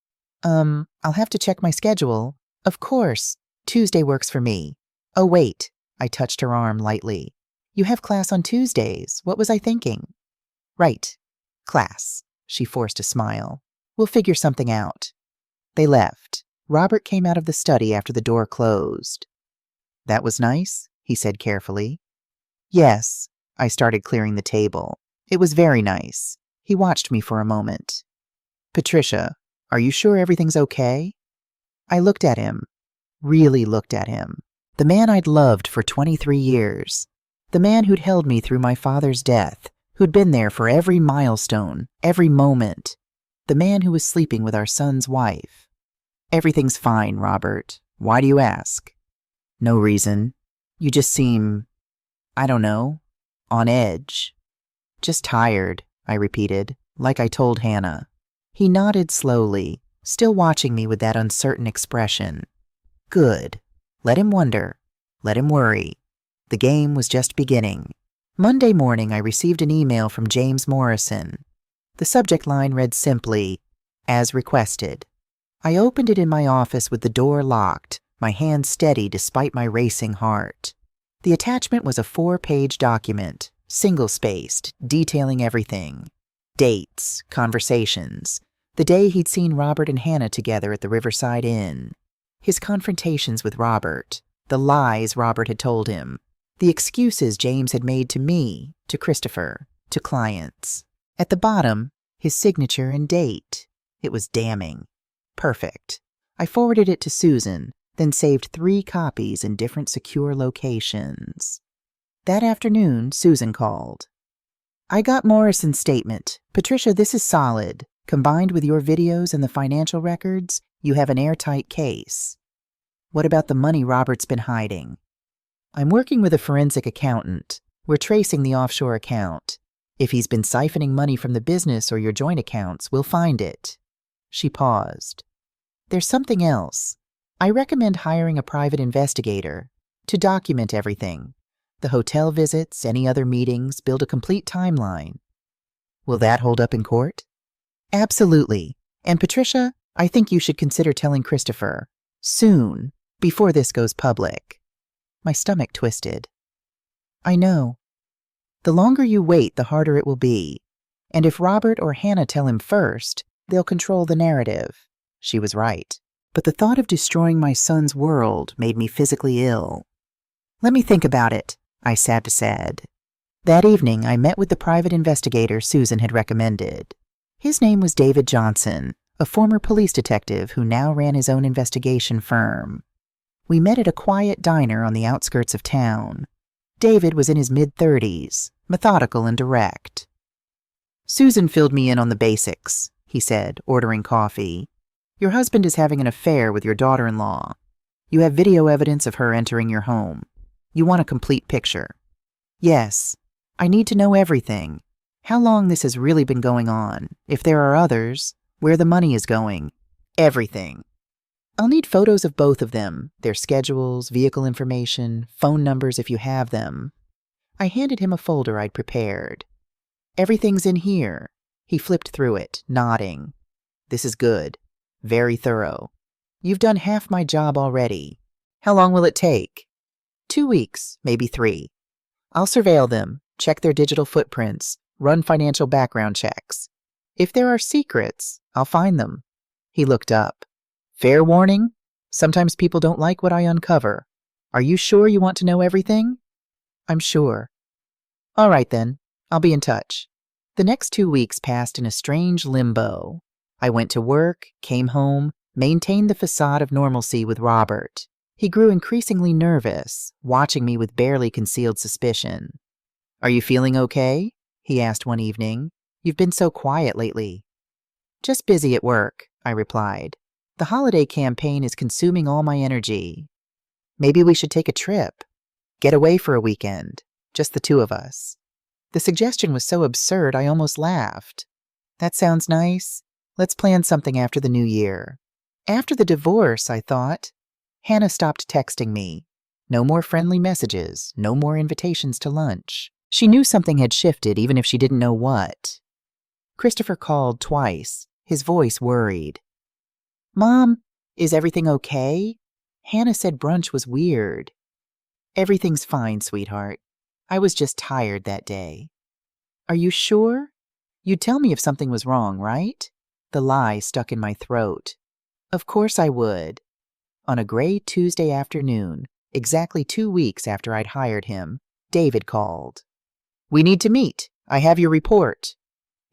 I'll have to check my schedule. Of course. Tuesday works for me. Oh, wait. I touched her arm lightly. You have class on Tuesdays. What was I thinking? Right. Class. She forced a smile. We'll figure something out. They left. Robert came out of the study after the door closed. That was nice, he said carefully. Yes. I started clearing the table. It was very nice. He watched me for a moment. Patricia, are you sure everything's okay? I looked at him. Really looked at him. The man I'd loved for 23 years. The man who'd held me through my father's death, who'd been there for every milestone, every moment. The man who was sleeping with our son's wife. Everything's fine, Robert. Why do you ask? No reason. You just seem, I don't know, on edge. Just tired, I repeated, like I told Hannah. He nodded slowly, still watching me with that uncertain expression. Good. Let him wonder. Let him worry. The game was just beginning. Monday morning, I received an email from James Morrison. The subject line read simply, "As requested." I opened it in my office with the door locked, my hand steady despite my racing heart. The attachment was a 4-page document, single-spaced, detailing everything. Dates, conversations, the day he'd seen Robert and Hannah together at the Riverside Inn, his confrontations with Robert, the lies Robert had told him, the excuses James had made to me, to Christopher, to clients. At the bottom, his signature and date. It was damning. Perfect. I forwarded it to Susan, then saved 3 copies in different secure locations. That afternoon, Susan called. "I got Morrison's statement. Patricia, this is solid. Combined with your videos and the financial records, you have an airtight case. What about the money Robert's been hiding?" "I'm working with a forensic accountant. We're tracing the offshore account. If he's been siphoning money from the business or your joint accounts, we'll find it." She paused. "There's something else. I recommend hiring a private investigator to document everything. The hotel visits, any other meetings, build a complete timeline." "Will that hold up in court?" "Absolutely. And Patricia, I think you should consider telling Christopher. Soon, before this goes public." My stomach twisted. "I know. The longer you wait, the harder it will be. And if Robert or Hannah tell him first, they'll control the narrative." She was right. But the thought of destroying my son's world made me physically ill. "Let me think about it," I said. That evening, I met with the private investigator Susan had recommended. His name was David Johnson, a former police detective who now ran his own investigation firm. We met at a quiet diner on the outskirts of town. David was in his mid-30s, methodical and direct. "Susan filled me in on the basics," he said, ordering coffee. "Your husband is having an affair with your daughter-in-law. You have video evidence of her entering your home. You want a complete picture." "Yes. I need to know everything. How long this has really been going on, if there are others, where the money is going. Everything. I'll need photos of both of them, their schedules, vehicle information, phone numbers if you have them." I handed him a folder I'd prepared. "Everything's in here." He flipped through it, nodding. "This is good. Very thorough. You've done half my job already. How long will it take?" 2 weeks, maybe 3. I'll surveil them, check their digital footprints, run financial background checks. If there are secrets, I'll find them." He looked up. "Fair warning, sometimes people don't like what I uncover. Are you sure you want to know everything?" "I'm sure." "All right then, I'll be in touch." The next 2 weeks passed in a strange limbo. I went to work, came home, maintained the facade of normalcy with Robert. He grew increasingly nervous, watching me with barely concealed suspicion. "Are you feeling okay?" he asked one evening. "You've been so quiet lately." "Just busy at work," I replied. "The holiday campaign is consuming all my energy." "Maybe we should take a trip. Get away for a weekend. Just the 2 of us." The suggestion was so absurd I almost laughed. "That sounds nice. Let's plan something after the new year." After the divorce, I thought. Hannah stopped texting me. No more friendly messages, no more invitations to lunch. She knew something had shifted, even if she didn't know what. Christopher called twice, his voice worried. "Mom, is everything okay? Hannah said brunch was weird." "Everything's fine, sweetheart. I was just tired that day." "Are you sure? You'd tell me if something was wrong, right?" The lie stuck in my throat. "Of course I would." On a gray Tuesday afternoon, exactly 2 weeks after I'd hired him, David called. "We need to meet. I have your report."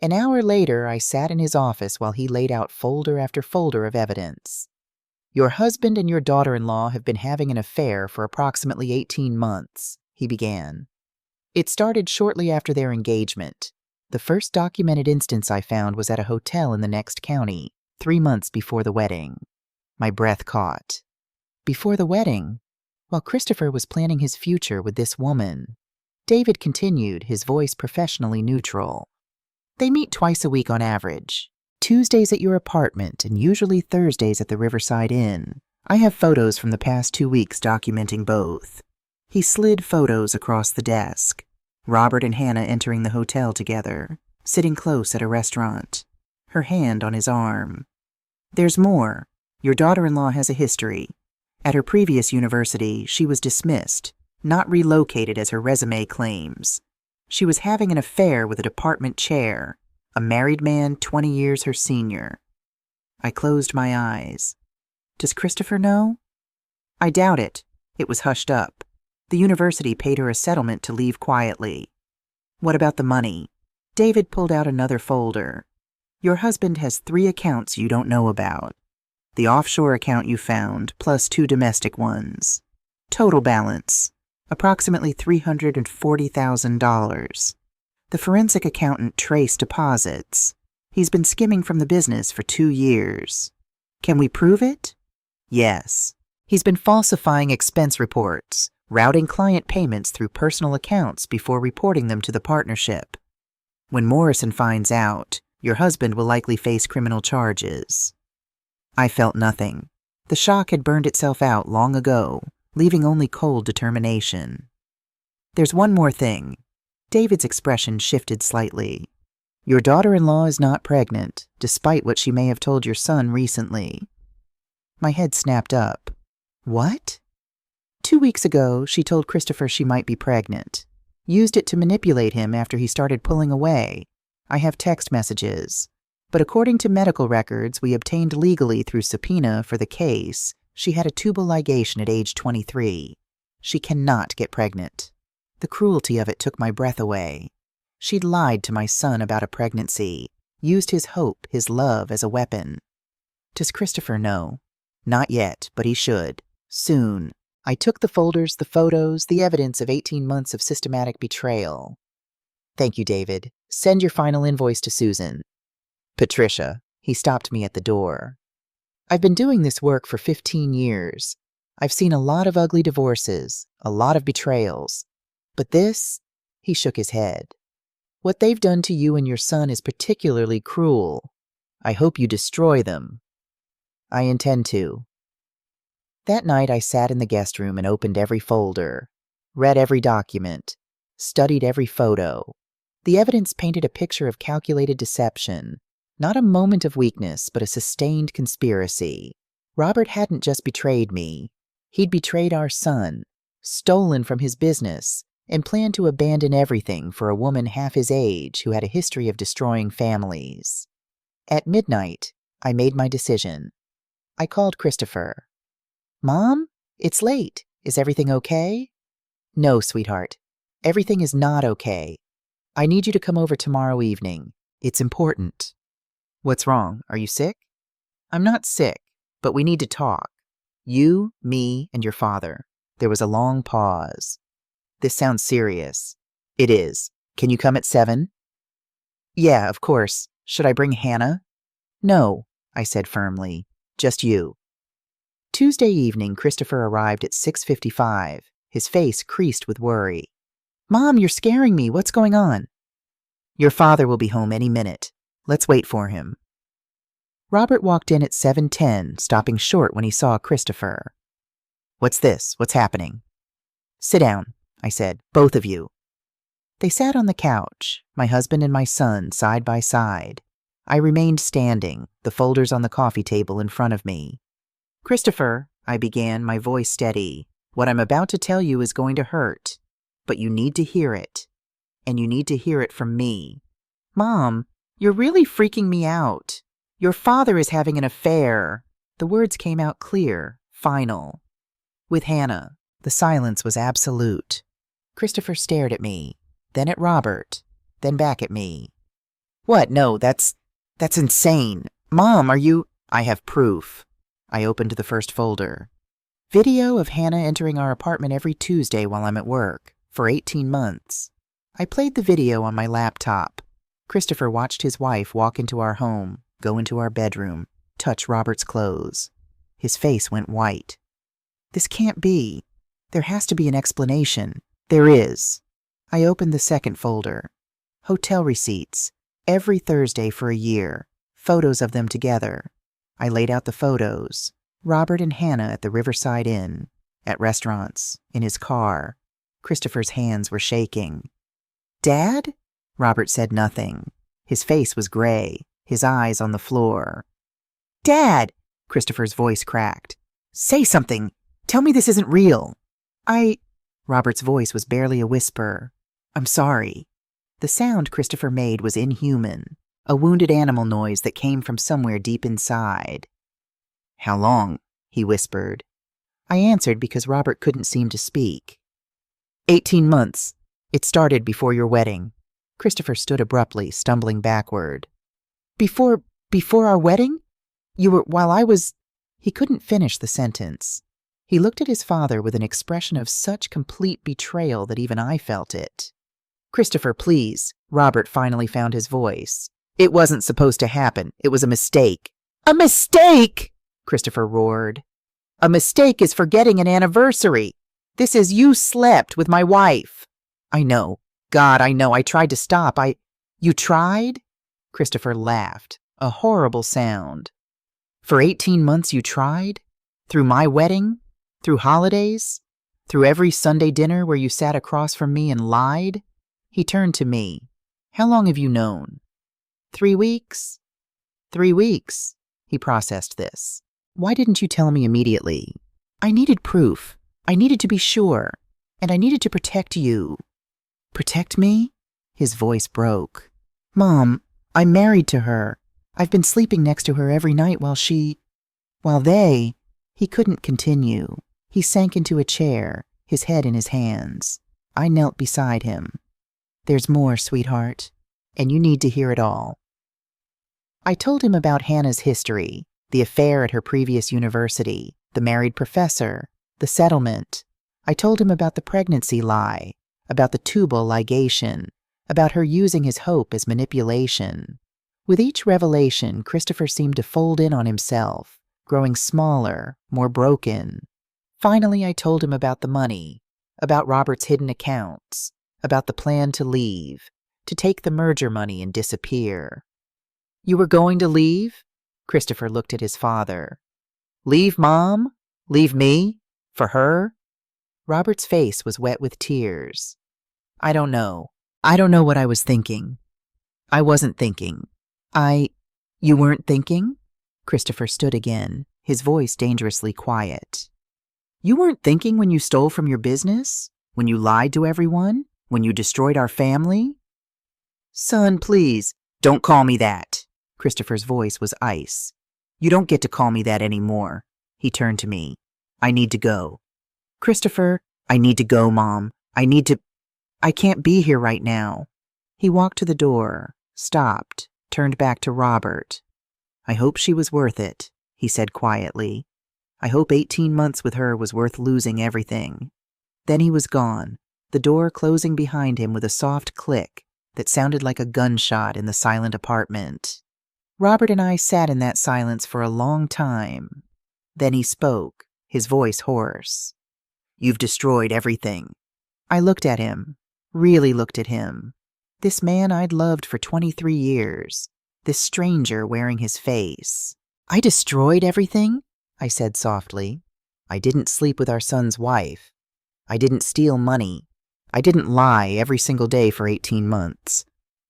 An hour later, I sat in his office while he laid out folder after folder of evidence. "Your husband and your daughter-in-law have been having an affair for approximately 18 months, he began. "It started shortly after their engagement. The first documented instance I found was at a hotel in the next county, 3 months before the wedding." My breath caught. Before the wedding, while Christopher was planning his future with this woman. David continued, his voice professionally neutral. "They meet twice a week on average. Tuesdays at your apartment and usually Thursdays at the Riverside Inn. I have photos from the past 2 weeks documenting both." He slid photos across the desk. Robert and Hannah entering the hotel together. sitting close at a restaurant, her hand on his arm. There's more. Your daughter-in-law has a history. At her previous university, she was dismissed, not relocated as her resume claims. She was having an affair with a department chair, a married man 20 years her senior. I closed my eyes. Does Christopher know? I doubt it. It was hushed up. The university paid her a settlement to leave quietly. What about the money? David pulled out another folder. Your husband has 3 accounts you don't know about. The offshore account you found, plus 2 domestic ones. Total balance, approximately $340,000. The forensic accountant traced deposits. He's been skimming from the business for 2 years. Can we prove it? Yes. He's been falsifying expense reports, routing client payments through personal accounts before reporting them to the partnership. When Morrison finds out, your husband will likely face criminal charges. I felt nothing. The shock had burned itself out long ago, leaving only cold determination. There's one more thing. David's expression shifted slightly. Your daughter-in-law is not pregnant, despite what she may have told your son recently. My head snapped up. What? 2 weeks ago, she told Christopher she might be pregnant. Used it to manipulate him after he started pulling away. I have text messages. But according to medical records we obtained legally through subpoena for the case, she had a tubal ligation at age 23. She cannot get pregnant. The cruelty of it took my breath away. She'd lied to my son about a pregnancy, used his hope, his love as a weapon. Does Christopher know? Not yet, but he should. Soon. I took the folders, the photos, the evidence of 18 months of systematic betrayal. Thank you, David. Send your final invoice to Susan. Patricia. He stopped me at the door. I've been doing this work for 15 years. I've seen a lot of ugly divorces, a lot of betrayals. But this, he shook his head. What they've done to you and your son is particularly cruel. I hope you destroy them. I intend to. That night I sat in the guest room and opened every folder, read every document, studied every photo. The evidence painted a picture of calculated deception, not a moment of weakness, but a sustained conspiracy. Robert hadn't just betrayed me. He'd betrayed our son, stolen from his business, and planned to abandon everything for a woman half his age who had a history of destroying families. At midnight, I made my decision. I called Christopher. Mom, it's late. Is everything okay? No, sweetheart. Everything is not okay. I need you to come over tomorrow evening. It's important. What's wrong? Are you sick? I'm not sick, but we need to talk. You, me, and your father. There was a long pause. This sounds serious. It is. Can you come at 7? Yeah, of course. Should I bring Hannah? No, I said firmly. Just you. Tuesday evening, Christopher arrived at 6:55, his face creased with worry. Mom, you're scaring me. What's going on? Your father will be home any minute. Let's wait for him. Robert walked in at 7:10, stopping short when he saw Christopher. What's this? What's happening? Sit down, I said, both of you. They sat on the couch, my husband and my son side by side. I remained standing, the folders on the coffee table in front of me. Christopher, I began, my voice steady, what I'm about to tell you is going to hurt, but you need to hear it. And you need to hear it from me. Mom, you're really freaking me out. Your father is having an affair. The words came out clear, final. With Hannah. The silence was absolute. Christopher stared at me, then at Robert, then back at me. What? No, that's insane. Mom, are you... I have proof. I opened the first folder. Video of Hannah entering our apartment every Tuesday while I'm at work, for 18 months. I played the video on my laptop. Christopher watched his wife walk into our home, go into our bedroom, touch Robert's clothes. His face went white. This can't be. There has to be an explanation. There is. I opened the second folder. Hotel receipts. Every Thursday for a year. Photos of them together. I laid out the photos. Robert and Hannah at the Riverside Inn. At restaurants. In his car. Christopher's hands were shaking. Dad? Robert said nothing. His face was gray, his eyes on the floor. "Dad!" Christopher's voice cracked. "Say something! Tell me this isn't real!" Robert's voice was barely a whisper. "I'm sorry." The sound Christopher made was inhuman, a wounded animal noise that came from somewhere deep inside. "How long?" he whispered. I answered because Robert couldn't seem to speak. 18 months. It started before your wedding." Christopher stood abruptly, stumbling backward. Before our wedding? While I was... He couldn't finish the sentence. He looked at his father with an expression of such complete betrayal that even I felt it. "Christopher, please." Robert finally found his voice. "It wasn't supposed to happen. It was a mistake." "A mistake?" Christopher roared. "A mistake is forgetting an anniversary. This is you slept with my wife." "I know. God, I know. I tried to stop. You tried?" Christopher laughed, a horrible sound. "For 18 months you tried? Through my wedding? Through holidays? Through every Sunday dinner where you sat across from me and lied?" He turned to me. "How long have you known?" 3 weeks? 3 weeks." He processed this. "Why didn't you tell me immediately?" "I needed proof. I needed to be sure. And I needed to protect you." "Protect me?" His voice broke. "Mom, I'm married to her. I've been sleeping next to her every night while they..." He couldn't continue. He sank into a chair, his head in his hands. I knelt beside him. "There's more, sweetheart, and you need to hear it all." I told him about Hannah's history, the affair at her previous university, the married professor, the settlement. I told him about the pregnancy lie, about the tubal ligation, about her using his hope as manipulation. With each revelation, Christopher seemed to fold in on himself, growing smaller, more broken. Finally, I told him about the money, about Robert's hidden accounts, about the plan to leave, to take the merger money and disappear. "You were going to leave?" Christopher looked at his father. "Leave Mom? Leave me? For her?" Robert's face was wet with tears. "I don't know. I don't know what I was thinking. I wasn't thinking. You weren't thinking?" Christopher stood again, his voice dangerously quiet. "You weren't thinking when you stole from your business? When you lied to everyone? When you destroyed our family?" "Son, please, don't call me that." Christopher's voice was ice. "You don't get to call me that anymore." He turned to me. "I need to go." "Christopher, I need to go, Mom. I can't be here right now." He walked to the door, stopped, turned back to Robert. "I hope she was worth it," he said quietly. "I hope 18 months with her was worth losing everything." Then he was gone, the door closing behind him with a soft click that sounded like a gunshot in the silent apartment. Robert and I sat in that silence for a long time. Then he spoke, his voice hoarse. "You've destroyed everything." I looked at him, really looked at him. This man I'd loved for 23 years, this stranger wearing his face. "I destroyed everything?" I said softly. "I didn't sleep with our son's wife. I didn't steal money. I didn't lie every single day for 18 months.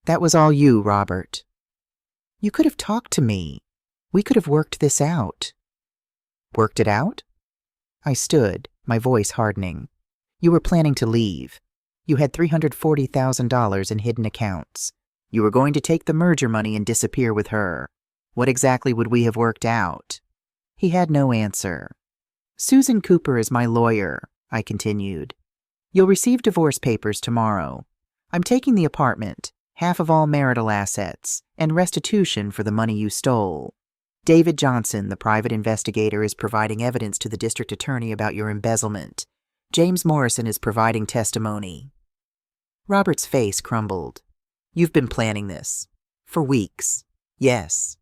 That was all you, Robert. You could have talked to me. We could have worked this out." "Worked it out?" I stood, my voice hardening. "You were planning to leave. You had $340,000 in hidden accounts. You were going to take the merger money and disappear with her. What exactly would we have worked out?" He had no answer. "Susan Cooper is my lawyer," I continued. "You'll receive divorce papers tomorrow. I'm taking the apartment, half of all marital assets, and restitution for the money you stole. David Johnson, the private investigator, is providing evidence to the district attorney about your embezzlement. James Morrison is providing testimony." Robert's face crumbled. "You've been planning this. For weeks. Yes.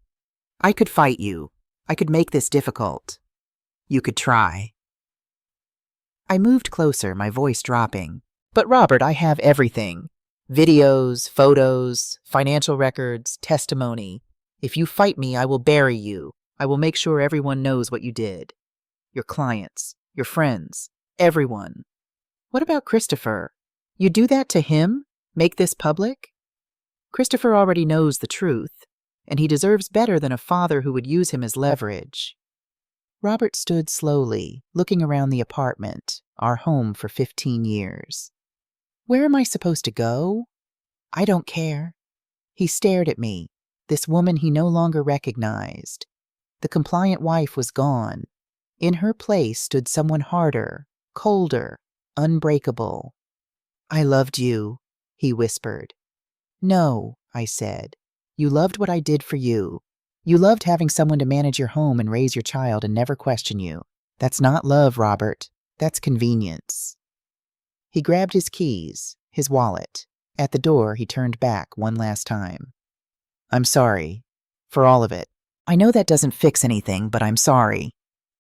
I could fight you. I could make this difficult. You could try." I moved closer, my voice dropping. "But Robert, I have everything. Videos, photos, financial records, testimony. If you fight me, I will bury you. I will make sure everyone knows what you did. Your clients, your friends, everyone. What about Christopher? You do that to him? Make this public?" Christopher already knows the truth, and he deserves better than a father who would use him as leverage. Robert stood slowly, looking around the apartment, our home for 15 years. Where am I supposed to go? I don't care. He stared at me, this woman he no longer recognized. The compliant wife was gone. In her place stood someone harder, colder, unbreakable. I loved you, he whispered. No, I said. You loved what I did for you. You loved having someone to manage your home and raise your child and never question you. That's not love, Robert. That's convenience. He grabbed his keys, his wallet. At the door, he turned back one last time. I'm sorry. For all of it. I know that doesn't fix anything, but I'm sorry.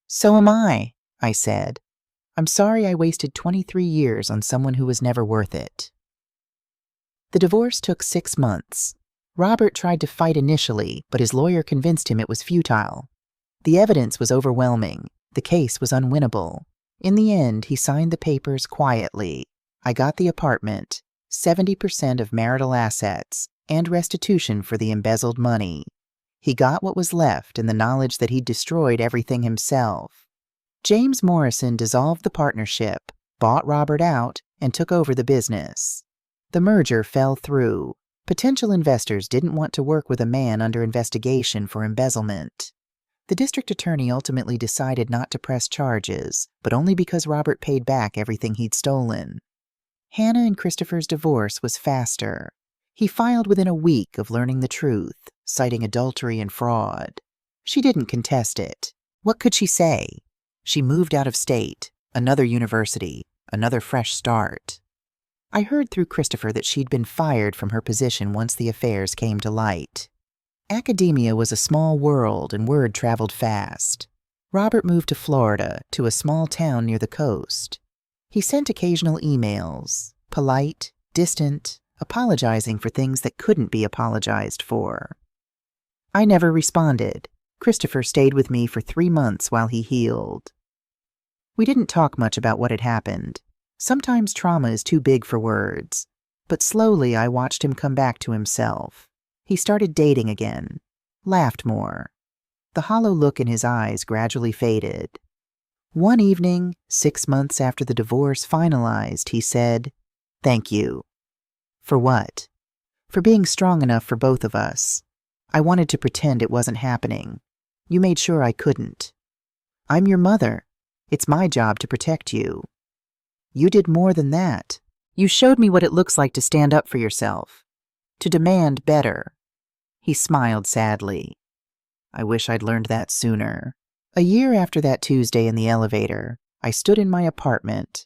So am I said. I'm sorry I wasted 23 years on someone who was never worth it. The divorce took 6 months. Robert tried to fight initially, but his lawyer convinced him it was futile. The evidence was overwhelming. The case was unwinnable. In the end, he signed the papers quietly. I got the apartment, 70% of marital assets, and restitution for the embezzled money. He got what was left in the knowledge that he'd destroyed everything himself. James Morrison dissolved the partnership, bought Robert out, and took over the business. The merger fell through. Potential investors didn't want to work with a man under investigation for embezzlement. The district attorney ultimately decided not to press charges, but only because Robert paid back everything he'd stolen. Hannah and Christopher's divorce was faster. He filed within a week of learning the truth, citing adultery and fraud. She didn't contest it. What could she say? She moved out of state, another university, another fresh start. I heard through Christopher that she'd been fired from her position once the affairs came to light. Academia was a small world and word traveled fast. Robert moved to Florida, to a small town near the coast. He sent occasional emails, polite, distant, apologizing for things that couldn't be apologized for. I never responded. Christopher stayed with me for 3 months while he healed. We didn't talk much about what had happened. Sometimes trauma is too big for words. But slowly I watched him come back to himself. He started dating again, laughed more. The hollow look in his eyes gradually faded. One evening, 6 months after the divorce finalized, he said, "Thank you." For what? For being strong enough for both of us. I wanted to pretend it wasn't happening. You made sure I couldn't. I'm your mother. It's my job to protect you. You did more than that. You showed me what it looks like to stand up for yourself, to demand better. He smiled sadly. I wish I'd learned that sooner. A year after that Tuesday in the elevator, I stood in my apartment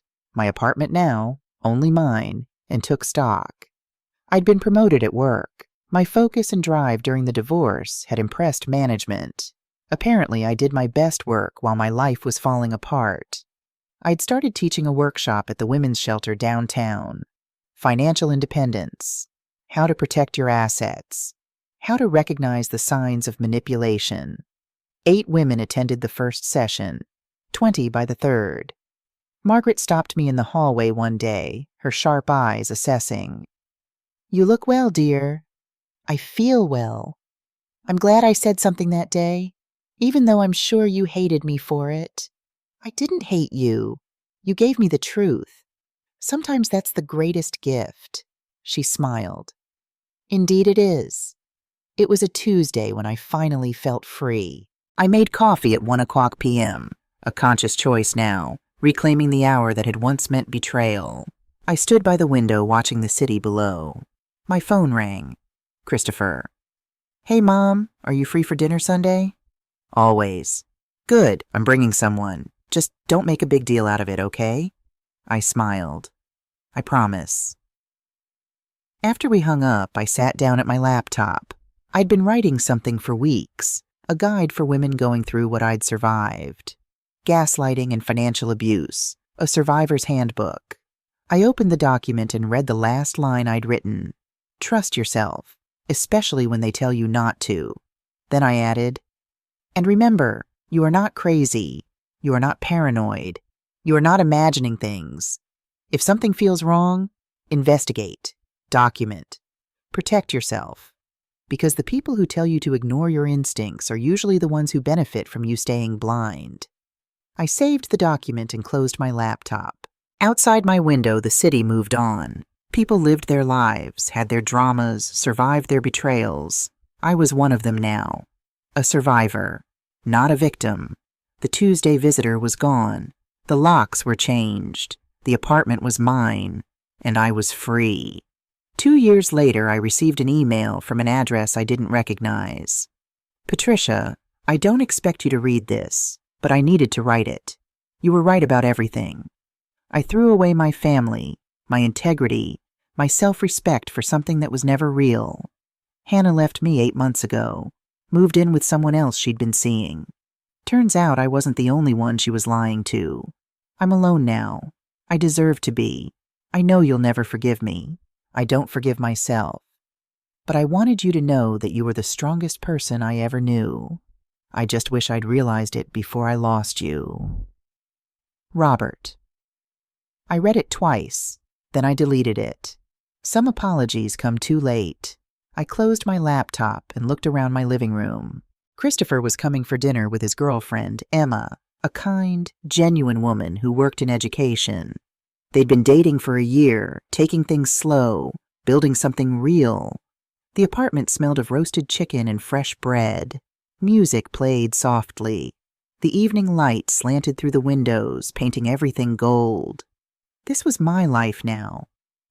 now, only mine, and took stock. I'd been promoted at work. My focus and drive during the divorce had impressed management. Apparently, I did my best work while my life was falling apart. I'd started teaching a workshop at the women's shelter downtown. Financial independence, how to protect your assets, how to recognize the signs of manipulation. 8 women attended the first session, 20 by the third. Margaret stopped me in the hallway one day, her sharp eyes assessing. You look well, dear. I feel well. I'm glad I said something that day, even though I'm sure you hated me for it. I didn't hate you. You gave me the truth. Sometimes that's the greatest gift. She smiled. Indeed it is. It was a Tuesday when I finally felt free. I made coffee at 1:00 p.m., a conscious choice now, reclaiming the hour that had once meant betrayal. I stood by the window watching the city below. My phone rang. Christopher. Hey, Mom, are you free for dinner Sunday? Always. Good, I'm bringing someone. Just don't make a big deal out of it, okay? I smiled. I promise. After we hung up, I sat down at my laptop. I'd been writing something for weeks, a guide for women going through what I'd survived. Gaslighting and financial abuse, a survivor's handbook. I opened the document and read the last line I'd written. Trust yourself, especially when they tell you not to. Then I added, and remember, you are not crazy. You are not paranoid. You are not imagining things. If something feels wrong, investigate, document. Protect yourself. Because the people who tell you to ignore your instincts are usually the ones who benefit from you staying blind. I saved the document and closed my laptop. Outside my window, the city moved on. People lived their lives, had their dramas, survived their betrayals. I was one of them now. A survivor, not a victim. The Tuesday visitor was gone. The locks were changed. The apartment was mine, and I was free. 2 years later, I received an email from an address I didn't recognize. Patricia, I don't expect you to read this, but I needed to write it. You were right about everything. I threw away my family, my integrity, my self-respect for something that was never real. Hannah left me 8 months ago, moved in with someone else she'd been seeing. Turns out I wasn't the only one she was lying to. I'm alone now. I deserve to be. I know you'll never forgive me. I don't forgive myself. But I wanted you to know that you were the strongest person I ever knew. I just wish I'd realized it before I lost you. Robert. I read it twice, then I deleted it. Some apologies come too late. I closed my laptop and looked around my living room. Christopher was coming for dinner with his girlfriend, Emma, a kind, genuine woman who worked in education. They'd been dating for a year, taking things slow, building something real. The apartment smelled of roasted chicken and fresh bread. Music played softly. The evening light slanted through the windows, painting everything gold. This was my life now,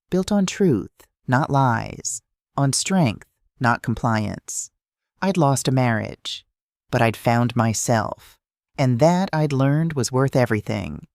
built on truth, not lies, on strength, not compliance. I'd lost a marriage, but I'd found myself, and that I'd learned was worth everything.